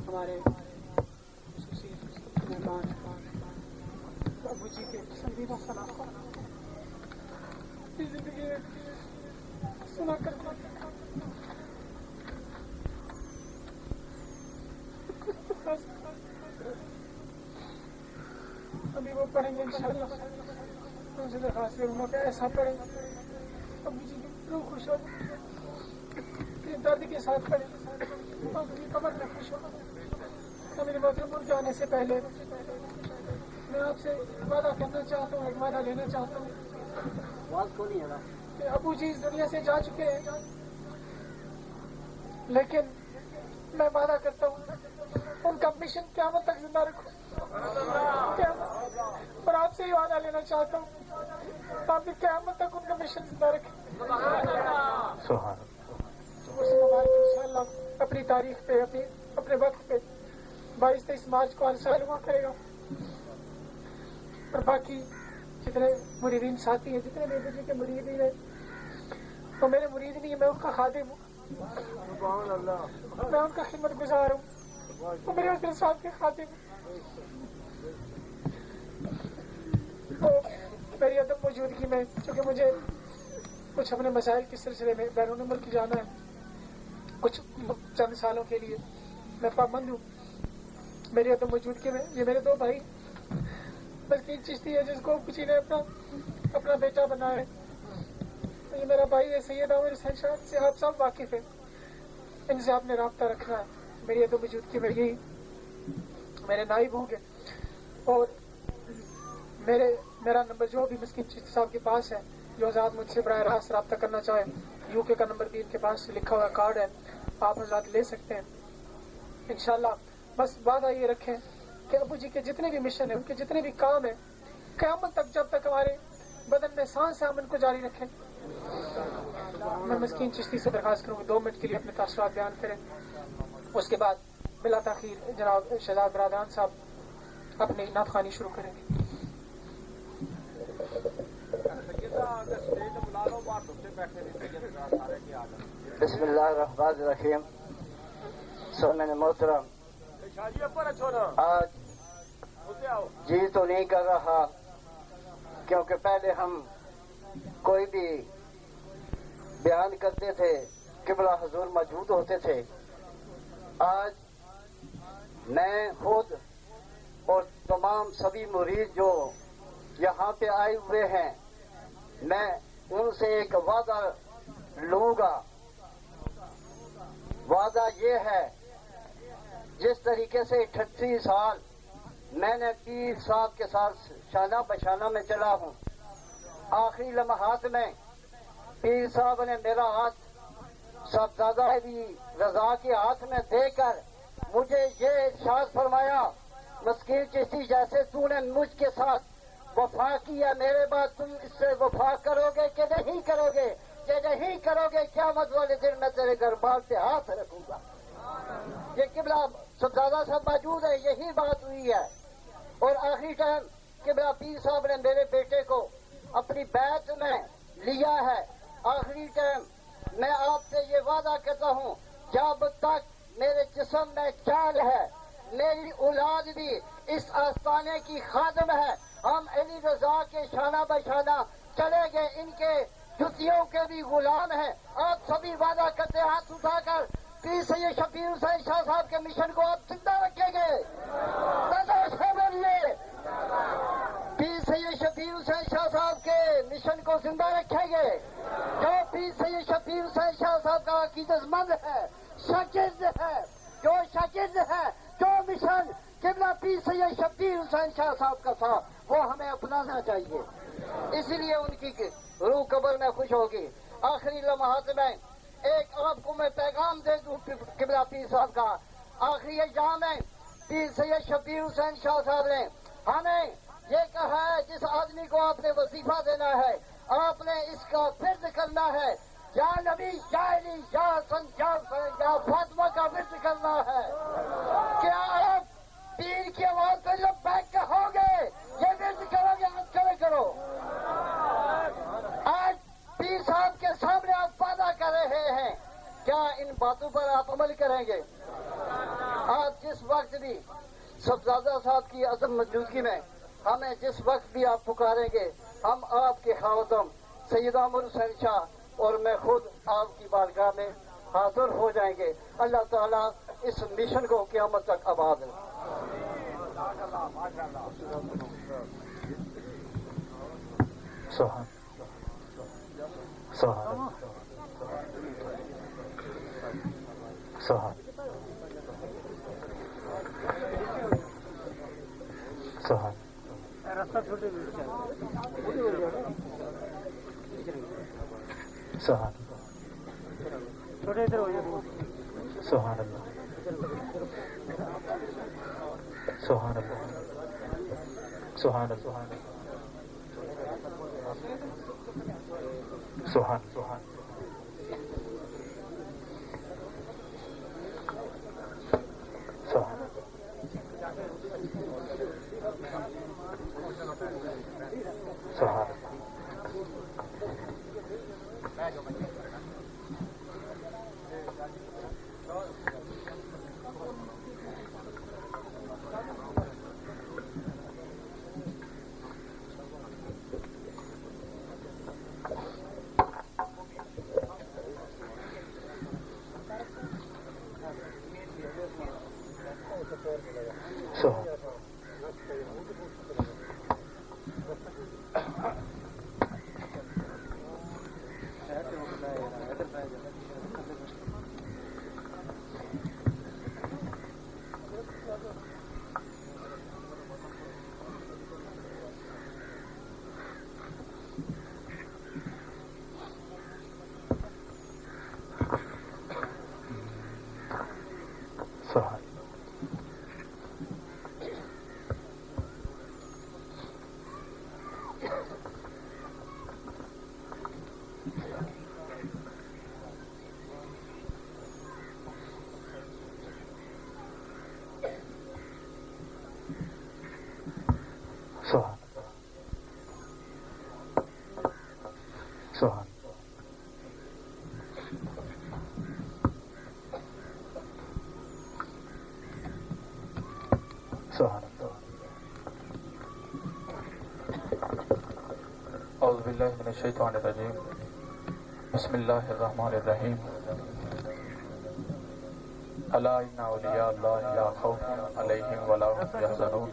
ہمارے خصوصی مہمان ابو جی کے پسندیدہ سلام زندگی سنا کرتے ابھی وہ پڑھیں گے انشاءاللہ ان سے درخواست کروں گا کہ ایسا پڑھیں ابو جی کی روح خوش ہو درد کے ساتھ پڑھیں ابو جی قبر میں خوش ہو میرے محترم ملک جانے سے پہلے میں آپ سے وعدہ کرنا چاہتا ہوں ایک وعدہ لینا چاہتا ہوں کہ ابو جی اس دنیا سے جا چکے ہیں لیکن میں وعدہ کرتا ہوں ان کا مشن قیامت تک زندہ رکھوں اور آپ سے ہی وعدہ لینا چاہتا ہوں آپ بھی قیامت تک ان کا مشن زندہ رکھیں انشاءاللہ اپنی تاریخ پہ اپنے وقت پہ 22-23 مارچ کو سال ہوا کرے گا اور باقی جتنے مریدین ساتھی ہیں جتنے بھی جی کے مریدین ہیں تو میرے مرید نہیں میں ان کا خادم ہوں میں ان کا خدمت گزار ہوں وہ میرے حضرت صاحب کے خادم ہیں تو میری عدم موجودگی میں چونکہ مجھے کچھ اپنے مسائل کے سلسلے میں بیرون ملک جانا ہے کچھ چند سالوں کے لیے میں پابند ہوں میری عدم موجودگی میں یہ میرے دو بھائی مسکین چشتی ہے جس کو کسی نے اپنا بیٹا بنایا ہے یہ میرا بھائی ہے سید عامر حسین شاہ سے آپ سب واقف ہیں ان سے آپ نے رابطہ رکھنا ہے میری عدم موجودگی میں یہی میرے نائب ہوں گے اور میرا نمبر جو بھی مسکین چشتی صاحب کے پاس ہے جو آزاد مجھ سے براہ راست رابطہ کرنا چاہے UK کا نمبر 3 کے پاس لکھا ہوا کارڈ ہے آپ آزاد لے سکتے ہیں انشاءاللہ بس وعدہ یہ رکھیں کہ ابو جی کے جتنے بھی مشن ہیں ان کے جتنے بھی کام ہیں قیامت تک جب تک ہمارے بدن میں سانس ہے ہم ان کو جاری رکھیں میں مسکین چشتی سے درخواست کروں گا 2 منٹ کے لیے اپنے تاثرات بیان کریں اس کے بعد بلا تاخیر جناب شہزاد برادران صاحب اپنی نعت خوانی شروع کریں گے بسم اللہ الرحمن الرحیم. سامعین محترم، آج جی تو نہیں کر رہا کیونکہ پہلے ہم کوئی بھی بیان کرتے تھے قبلہ حضور موجود ہوتے تھے. آج میں خود اور تمام سبھی مرید جو یہاں پہ آئے ہوئے ہیں، میں ان سے ایک وعدہ لوں گا. وعدہ یہ ہے، جس طریقے سے 38 سال میں نے پیر صاحب کے ساتھ شانہ بشانہ میں چلا ہوں، آخری لمحات میں پیر صاحب نے میرا ہاتھ صاحبزادہ بھی رضا کے ہاتھ میں دے کر مجھے یہ ارشاد فرمایا، مسکین چشتی جیسے تو نے مجھ کے ساتھ وفا کیا، میرے بعد تم اس سے وفا کرو گے کہ نہیں کرو گے؟ کہ نہیں کرو گے قیامت والے دن میں تیرے گھربار پہ ہاتھ رکھوں گا. یہ قبلہ صاحبزادہ صاحب موجود ہے، یہی بات ہوئی ہے. اور آخری ٹائم قبلہ پیر صاحب نے میرے بیٹے کو اپنی بیعت میں لیا ہے. آخری ٹائم میں آپ سے یہ وعدہ کرتا ہوں، جب تک میرے جسم میں چال ہے، میری اولاد بھی اس آستانے کی خادم ہے. ہم علی رضا کے شانہ بشانہ چلے گئے، ان کے جتیوں کے بھی غلام ہیں. آپ سبھی وعدہ کرتے ہاتھ اٹھا کر پیر سید شفیع حسین شاہ صاحب کے مشن کو آپ زندہ رکھیں گے. پیر سید شفیع حسین شاہ صاحب کے مشن کو زندہ رکھیں گے. جو پیر سید شفیع حسین شاہ صاحب کا عقیدت مند ہے، شاگرد ہے، جو شاگرد ہے، جو مشن قبلہ پیر سید شفیع حسین شاہ صاحب کا تھا، وہ ہمیں اپنانا چاہیے. اسی لیے ان کی روح قبر میں خوش ہوگی. آخری لمحات میں ایک آپ کو میں پیغام دے دوں قبلہ پیر صاحب کا. آخری ایام میں پیر سید شفیع حسین شاہ صاحب نے ہمیں یہ کہا ہے، جس آدمی کو آپ نے وظیفہ دینا ہے، آپ نے اس کا فرض کرنا ہے. یا نبی، یا علی، یا حسن، یا حسین، یا فاطمہ کا فرض کرنا ہے. کیا آپ پیر کی آواز پہ لبیک کہو گے؟ یہ فرض کرو گے؟ آپ کھڑے کرو. آج پیر صاحب کے سامنے آپ وعدہ کر رہے ہیں، کیا ان باتوں پر آپ عمل کریں گے؟ آپ جس وقت بھی صاحبزادہ صاحب کی عظم موجودگی میں ہمیں جس وقت بھی آپ پکاریں گے، ہم آپ کے خادم سید احمد حسین شاہ اور میں خود آپ کی بارگاہ میں حاضر ہو جائیں گے. اللہ تعالیٰ اس مشن کو قیامت تک آباد ہے. سبحان سبحان سبحان سبحان سبحان سبحان اللہ سبحان اللہ سبحان اللہ سبحان سبحان سبحان سبحان سبحان سبحان اللہ. اعوذ باللہ من الشیطان الرجیم. بسم اللہ الرحمن الرحیم. الا ان اولیاء اللہ لا خوف علیہم ولا هم یحزنون.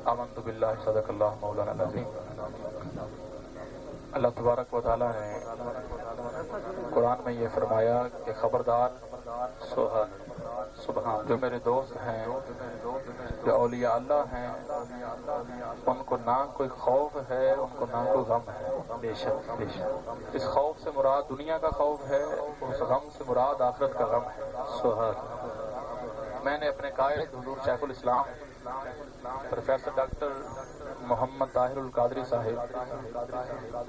آمنت باللہ صدق اللہ مولانا العظیم. اللہ تبارک و تعالیٰ نے قرآن میں یہ فرمایا کہ خبردار سبحان جو میرے دوست ہیں جو اولیاء اللہ ہیں ان کو نہ کوئی خوف ہے ان کو نہ کوئی غم ہے. بے شک بے شک. اس خوف سے مراد دنیا کا خوف ہے, اس غم سے مراد آخرت کا غم ہے. سبحان. میں نے اپنے قائد حضور شیخ الاسلام پروفیسر ڈاکٹر محمد طاہر القادری صاحب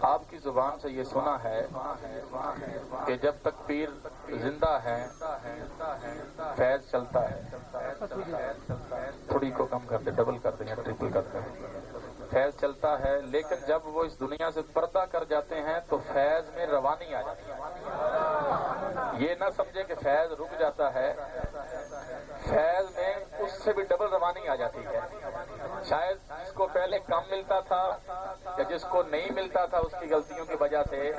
آپ کی زبان سے یہ سنا ہے کہ جب تک پیر زندہ ہے فیض چلتا ہے. تھوڑی کو کم کر دیں, ڈبل کر دیں یا ٹرپل کر دیں. فیض چلتا ہے لیکن جب وہ اس دنیا سے پردہ کر جاتے ہیں تو فیض میں روانی آ جاتی ہے. یہ نہ سمجھے کہ فیض رک جاتا ہے, فیض میں اس سے بھی ڈبل روانی آ جاتی ہے. شاید جس کو پہلے کم ملتا تھا یا جس کو نہیں ملتا تھا اس کی غلطیوں کی وجہ سے,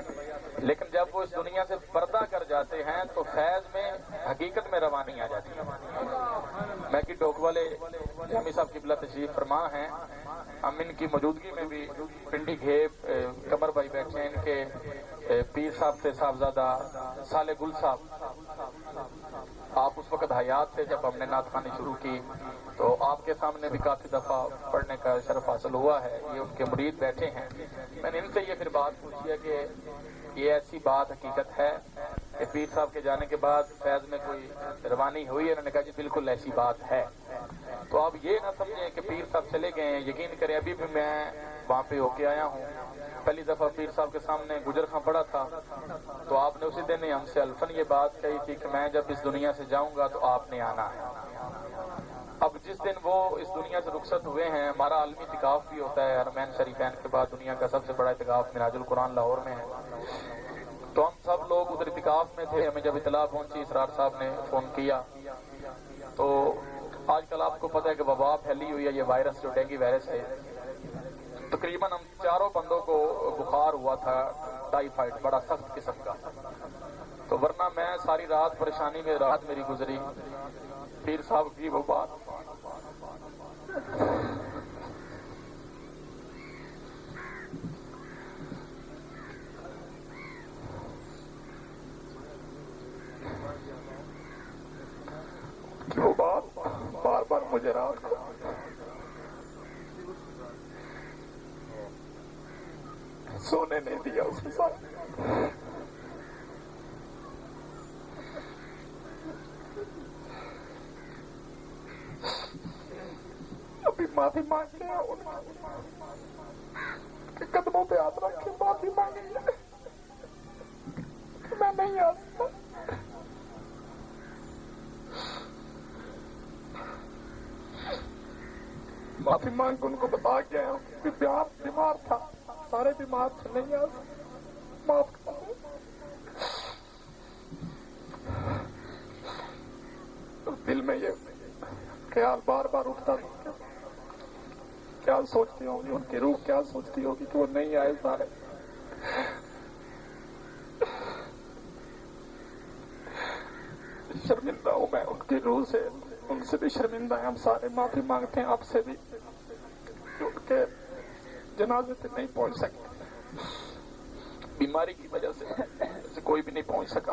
لیکن جب وہ اس دنیا سے پردہ کر جاتے ہیں تو فیض میں حقیقت میں روانی آ جاتی ہے. میں کی ٹوک والے جامی صاحب قبلہ تشریف فرما ہیں, ہم ان کی موجودگی میں بھی پنڈی گھیب قمر بھائی بیٹھے ہیں, ان کے پیر صاحب تھے صاحبزادہ صالح گل صاحب. آپ اس وقت حیات تھے جب ہم نے نعت خوانی شروع کی, تو آپ کے سامنے بھی کافی دفعہ پڑھنے کا شرف حاصل ہوا ہے. یہ ان کے مرید بیٹھے ہیں. میں نے ان سے یہ پھر بات پوچھی ہے کہ یہ ایسی بات حقیقت ہے کہ پیر صاحب کے جانے کے بعد فیض میں کوئی روانی ہوئی ہے؟ انہوں نے کہا جی بالکل ایسی بات ہے. تو آپ یہ نہ سمجھیں کہ پیر صاحب چلے گئے ہیں, یقین کریں ابھی بھی میں وہاں پہ ہو کے آیا ہوں. پہلی دفعہ پیر صاحب کے سامنے گجر خاں پڑا تھا تو آپ نے اسی دن ہم سے الفن یہ بات کہی تھی کہ میں جب اس دنیا سے جاؤں گا تو آپ نے آنا ہے. اب جس دن وہ اس دنیا سے رخصت ہوئے ہیں, ہمارا عالمی اعتکاف بھی ہوتا ہے حرمین شریفین کے بعد دنیا کا سب سے بڑا اعتکاف معراج القرآن لاہور میں ہے. تو ہم سب لوگ ادھر اعتکاف میں تھے. ہمیں جب اطلاع پہنچی, اسرار صاحب نے فون کیا, تو آج کل آپ کو پتہ ہے کہ وبا پھیلی ہوئی ہے, یہ وائرس جو ڈینگی وائرس ہے. تقریباً ہم 4 بندوں کو بخار ہوا تھا, ٹائیفائڈ بڑا سخت قسم کا. تو ورنہ میں ساری رات پریشانی میں رات میری گزری. پیر صاحب کی وہ بات بار بار مجھے رات کو سونے نہیں دیا اس کے ساتھ. ابھی معافی مانگتے ہیں ان کے قدموں پہ ہاتھ رکھ کے معافی مانگیں گے کہ میں نہیں آ سکتا. معافی مانگ کے ان کو بتا کے بیمار تھا, سارے بیمار تھے, نہیں آ سکتا, معاف کر دو. دل میں یہ خیال بار بار اٹھتا تھا, کیا سوچتی ہوگی ان کی روح, کیا سوچتی ہوگی کہ وہ نہیں آئے سارے. شرمندہ ہوں میں ان کی روح سے, ان سے بھی شرمندہ ہیں. ہم سارے معافی مانگتے ہیں آپ سے بھی جو ان کے جنازے پہ نہیں پہنچ سکے, بیماری کی وجہ سے کوئی بھی نہیں پہنچ سکا.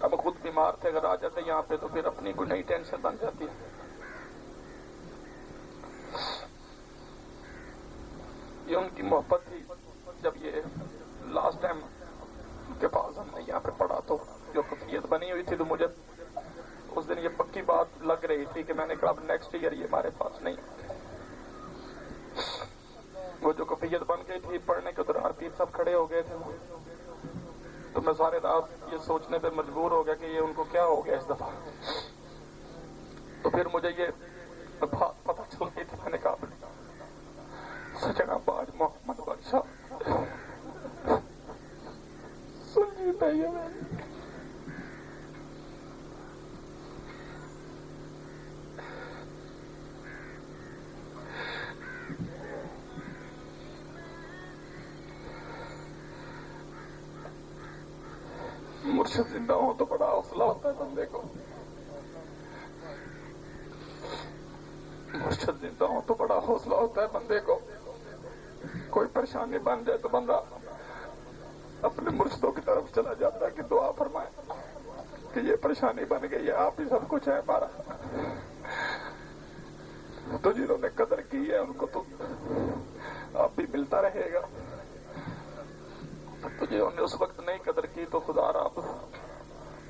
اب خود بیمار تھے, اگر آ جاتے یہاں پہ تو پھر اپنی کوئی نئی ٹینشن بن جاتی ہے. یہ ان کی محبت تھی. جب یہ لاسٹ ٹائم ان کے پاس ہم نے یہاں پہ پڑھا تو جو کفیت بنی ہوئی تھی, تو مجھے اس دن یہ پکی بات لگ رہی تھی کہ میں نے کہا اب نیکسٹ ایئر یہ ہمارے پاس نہیں. وہ جو کفیت بن گئی تھی پڑھنے کے دوران پیر سب کھڑے ہو گئے تھے, تو میں سارے رات یہ سوچنے پہ مجبور ہو گیا کہ یہ ان کو کیا ہو گیا اس دفعہ. تو پھر مجھے یہ بات پتہ چل گئی تھی. میں نے کہا سچنا باج محمد بادشاہ مرشد زندہ ہو تو بڑا حوصلہ ہوتا ہے بندے کو، مرشد زندہ ہو تو بڑا حوصلہ ہوتا ہے بندے کو۔ کوئی پریشانی بن جائے تو بندہ اپنے مرشدوں کی طرف چلا جاتا ہے کہ دعا فرمائے کہ یہ پریشانی بن گئی ہے، آپ ہی سب کچھ ہے ہمارا۔ تو جنہوں نے قدر کی ہے ان کو تو اب بھی ملتا رہے گا، تو جنہوں نے اس وقت نہیں قدر کی تو خدا رب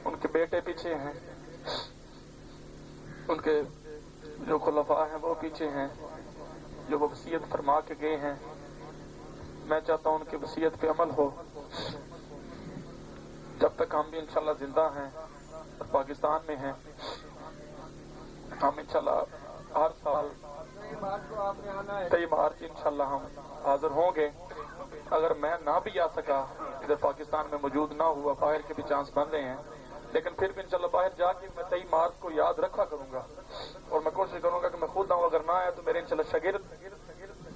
ان کے بیٹے پیچھے ہیں، ان کے جو خلفاء ہیں وہ پیچھے ہیں، جو وہ وصیت فرما کے گئے ہیں۔ میں چاہتا ہوں ان کی وصیت پہ عمل ہو۔ جب تک ہم بھی انشاءاللہ زندہ ہیں اور پاکستان میں ہیں، ہم انشاءاللہ ہر سال 23 مارچ انشاءاللہ ہم حاضر ہوں گے۔ اگر میں نہ بھی آ سکا، ادھر پاکستان میں موجود نہ ہوا، باہر کے بھی چانس بن رہے ہیں، لیکن پھر بھی انشاءاللہ باہر جا کے میں 23 مارچ کو یاد رکھا کروں گا، اور میں کوشش کروں گا کہ میں خود آؤں، اگر نہ آیا تو میرے انشاءاللہ شاگرد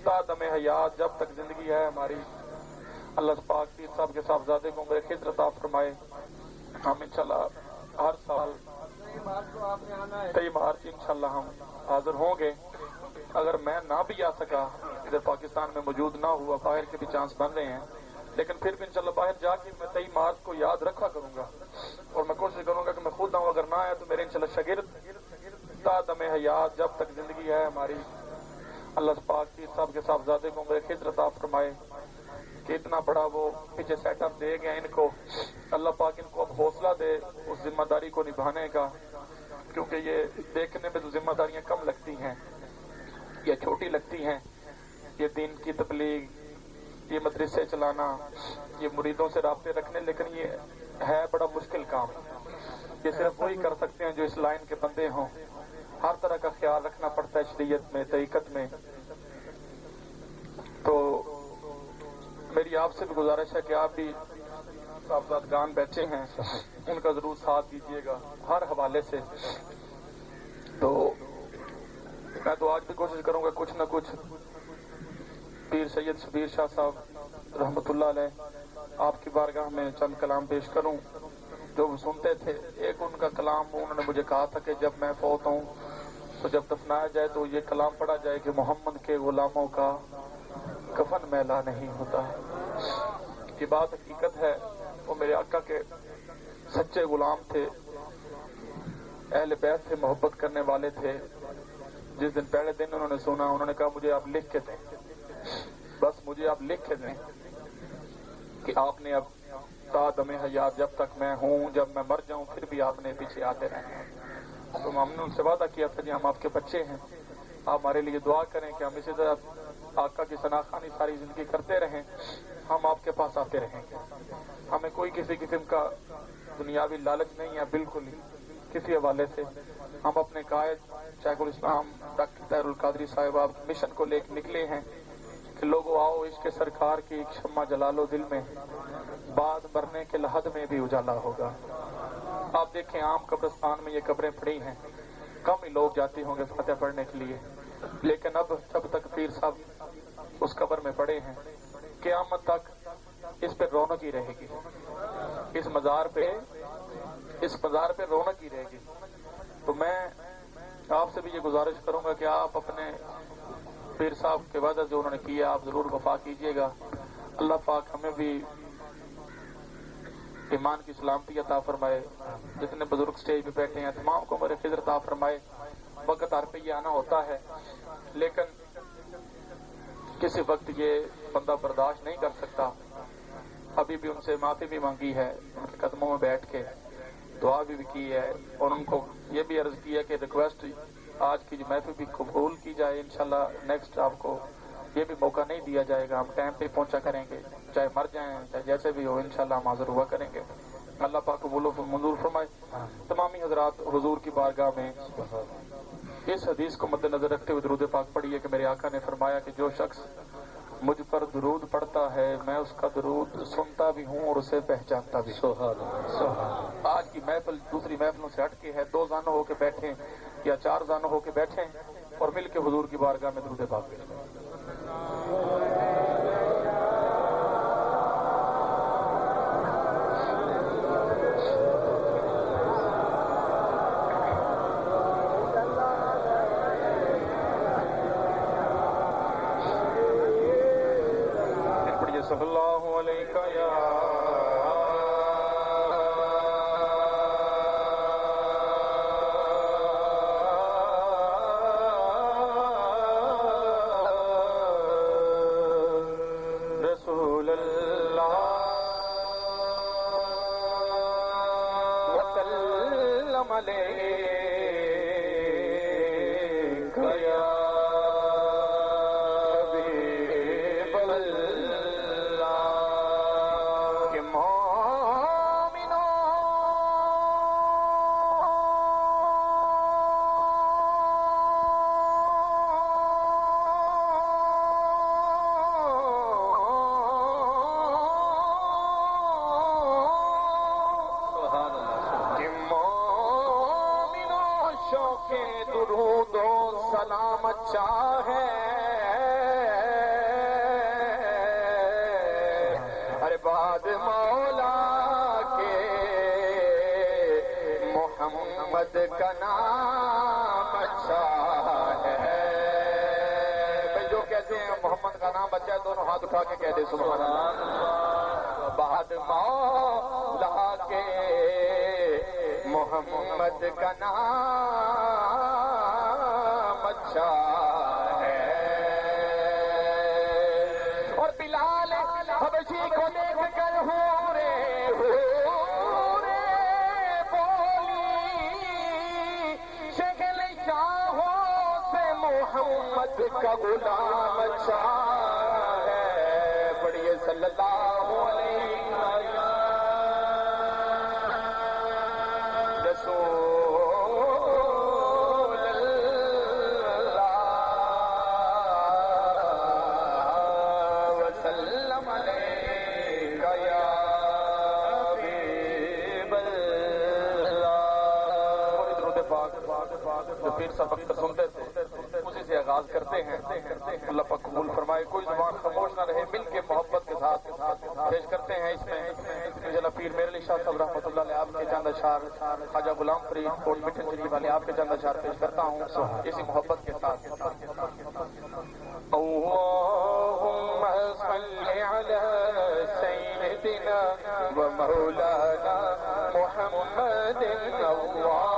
تا دم حیات جب تک زندگی ہے ہماری، اللہ پاک پیر صاحب کے صاحبزادے کو عمر خضر عطا فرمائے۔ ہم انشاءاللہ ہر سال 23 مارچ انشاءاللہ ہم حاضر ہوں گے۔ اگر میں نہ بھی آ سکا، ادھر پاکستان میں موجود نہ ہوا، باہر کے بھی چانس بن رہے ہیں، لیکن پھر بھی انشاءاللہ باہر جا کے میں 23 مارچ کو یاد رکھا کروں گا، اور میں کوشش کروں گا کہ میں خود آؤں، اگر نہ آیا تو میرے انشاءاللہ شاگرد تا دم حیات جب تک زندگی ہے ہماری، اللہ پاک پیر صاحب کے صاحبزادے کو عمر خضر عطا فرمائے کہ اتنا بڑا وہ پیچھے سیٹ اپ دے گیا ان کو، اللہ پاک ان کو اب حوصلہ دے اس ذمہ داری کو نبھانے کا، کیونکہ یہ دیکھنے میں تو ذمہ داریاں کم لگتی ہیں یا چھوٹی لگتی ہیں، یہ دین کی تبلیغ، یہ مدرسے چلانا، یہ مریدوں سے رابطے رکھنے، لیکن یہ ہے بڑا مشکل کام۔ یہ صرف وہی کر سکتے ہیں جو اس لائن کے بندے ہوں۔ ہر طرح کا خیال رکھنا پڑتا ہے شریعت میں، طریقت میں۔ تو میری آپ سے بھی گزارش ہے کہ آپ بھی صاحبزادگان بیٹھے ہیں، ان کا ضرور ساتھ دیجیے گا ہر حوالے سے۔ تو میں تو آج بھی کوشش کروں گا کچھ نہ کچھ پیر سید شبیر شاہ صاحب رحمۃ اللہ علیہ آپ کی بارگاہ میں چند کلام پیش کروں جو وہ سنتے تھے۔ ایک ان کا کلام انہوں نے مجھے کہا تھا کہ جب میں فوت ہوں تو جب دفنایا جائے تو یہ کلام پڑھا جائے کہ محمد کے غلاموں کا کفن میلا نہیں ہوتا۔ یہ بات حقیقت ہے، وہ میرے آقا کے سچے غلام تھے، اہل بیت تھے، محبت کرنے والے تھے۔ جس دن پہلے دن انہوں نے سنا، انہوں نے کہا مجھے آپ لکھ کے دیں، بس مجھے آپ لکھ کے دیں کہ آپ نے اب تا دم حیات جب تک میں ہوں، جب میں مر جاؤں پھر بھی آپ نے پیچھے آتے رہنا۔ تو ہم نے ان سے وعدہ کیا تھا جی ہم آپ کے بچے ہیں، آپ ہمارے لیے دعا کریں کہ ہم اسی طرح آقا کی ثناخوانی ساری زندگی کرتے رہیں، ہم آپ کے پاس آتے رہیں گے۔ ہمیں کوئی کسی قسم کا دنیاوی لالچ نہیں ہے، بالکل ہی کسی حوالے سے۔ ہم اپنے قائد شیخ الاسلام ڈاکٹر طاہر القادری صاحب آپ مشن کو لے کے نکلے ہیں کہ لوگوں آؤ عشق سرکار کی ایک شمع جلا لو دل میں، بعد مرنے کے لحد میں بھی اجالا ہوگا۔ آپ دیکھیں عام قبرستان میں یہ قبریں پڑی ہیں، کم ہی لوگ جاتے ہوں گے فاتحہ پڑھنے کے لیے، لیکن اب جب تک پیر صاحب اس قبر میں پڑے ہیں قیامت تک اس پہ رونق ہی رہے گی، اس مزار پہ رونق ہی رہے گی۔ تو میں آپ سے بھی یہ گزارش کروں گا کہ آپ اپنے پیر صاحب کے وعدہ جو انہوں نے کیا آپ ضرور وفا کیجیے گا۔ اللہ پاک ہمیں بھی ایمان کی سلامتی عطا فرمائے، جتنے بزرگ سٹیج پہ بیٹھے ہیں تمام کو عمر خضر عطا فرمائے۔ وقت ہر پہ یہ آنا ہوتا ہے، لیکن کسی وقت یہ بندہ برداشت نہیں کر سکتا۔ ابھی بھی ان سے معافی بھی مانگی ہے، ان کے قدموں میں بیٹھ کے دعا بھی کی ہے، اور ان کو یہ بھی عرض کی ہے کہ ریکویسٹ آج کی محفل بھی قبول کی جائے، انشاءاللہ نیکسٹ آپ کو یہ بھی موقع نہیں دیا جائے گا، ہم ٹائم پہ پہنچا کریں گے، چاہے مر جائیں چاہے جیسے بھی ہو، انشاءاللہ ہم حاضر ہوا کریں گے۔ اللہ پاک قبول و منظور فرمائے۔ تمامی حضرات حضور کی بارگاہ میں اس حدیث کو مد نظر رکھتے ہوئے درود پاک پڑھیے کہ میرے آقا نے فرمایا کہ جو شخص مجھ پر درود پڑھتا ہے میں اس کا درود سنتا بھی ہوں اور اسے پہچانتا بھی ہوں۔ آج کی محفل دوسری محفلوں سے ہٹ کے ہے، 2 زانوں ہو کے بیٹھیں یا 4 زانوں ہو کے بیٹھیں اور مل کے حضور کی بارگاہ میں درود پاک پیش کریں۔ صلی اللہ علیہ یا رسول اللہ وسلم علیک یا حبیب اللہ کہ مومنوں درود و سلام اچھا ہے ارے بعد مولا کے محمد کا نام اچھا ہے بھائی جو کہتے ہیں محمد کا نام اچھا ہے دونوں ہاتھ اٹھا کے کہہ دے سبحان اللہ بعد مولا کے محمد کا نام اچھا ہے اور بلال حبشی کو دیکھ کر ہورے بولی شکل شاہوں سے محمد کا غلام اچھا ہے پڑھیے صلی اللہ علیہ رسول اللہ وسلم علیک یا حبیب اللہ درود پاک جو پیر صاحب اکثر سنتے تھے اسی سے آغاز کرتے ہیں اللہ پاک قبول فرمائے کوئی زبان خاموش نہ رہے مل کے محبت کے ساتھ پیش کرتے ہیں اس میں جناب پیر میرے علی شاہ صاحب رحمۃ اللہ علیہ آپ کے چند اشعار خواجہ غلام فرید کوٹ مٹن شریف والے آپ کے چند اشعار پیش کرتا ہوں اسی محبت کے ساتھ اللہم صل علی سیدنا و مولانا محمد اللہ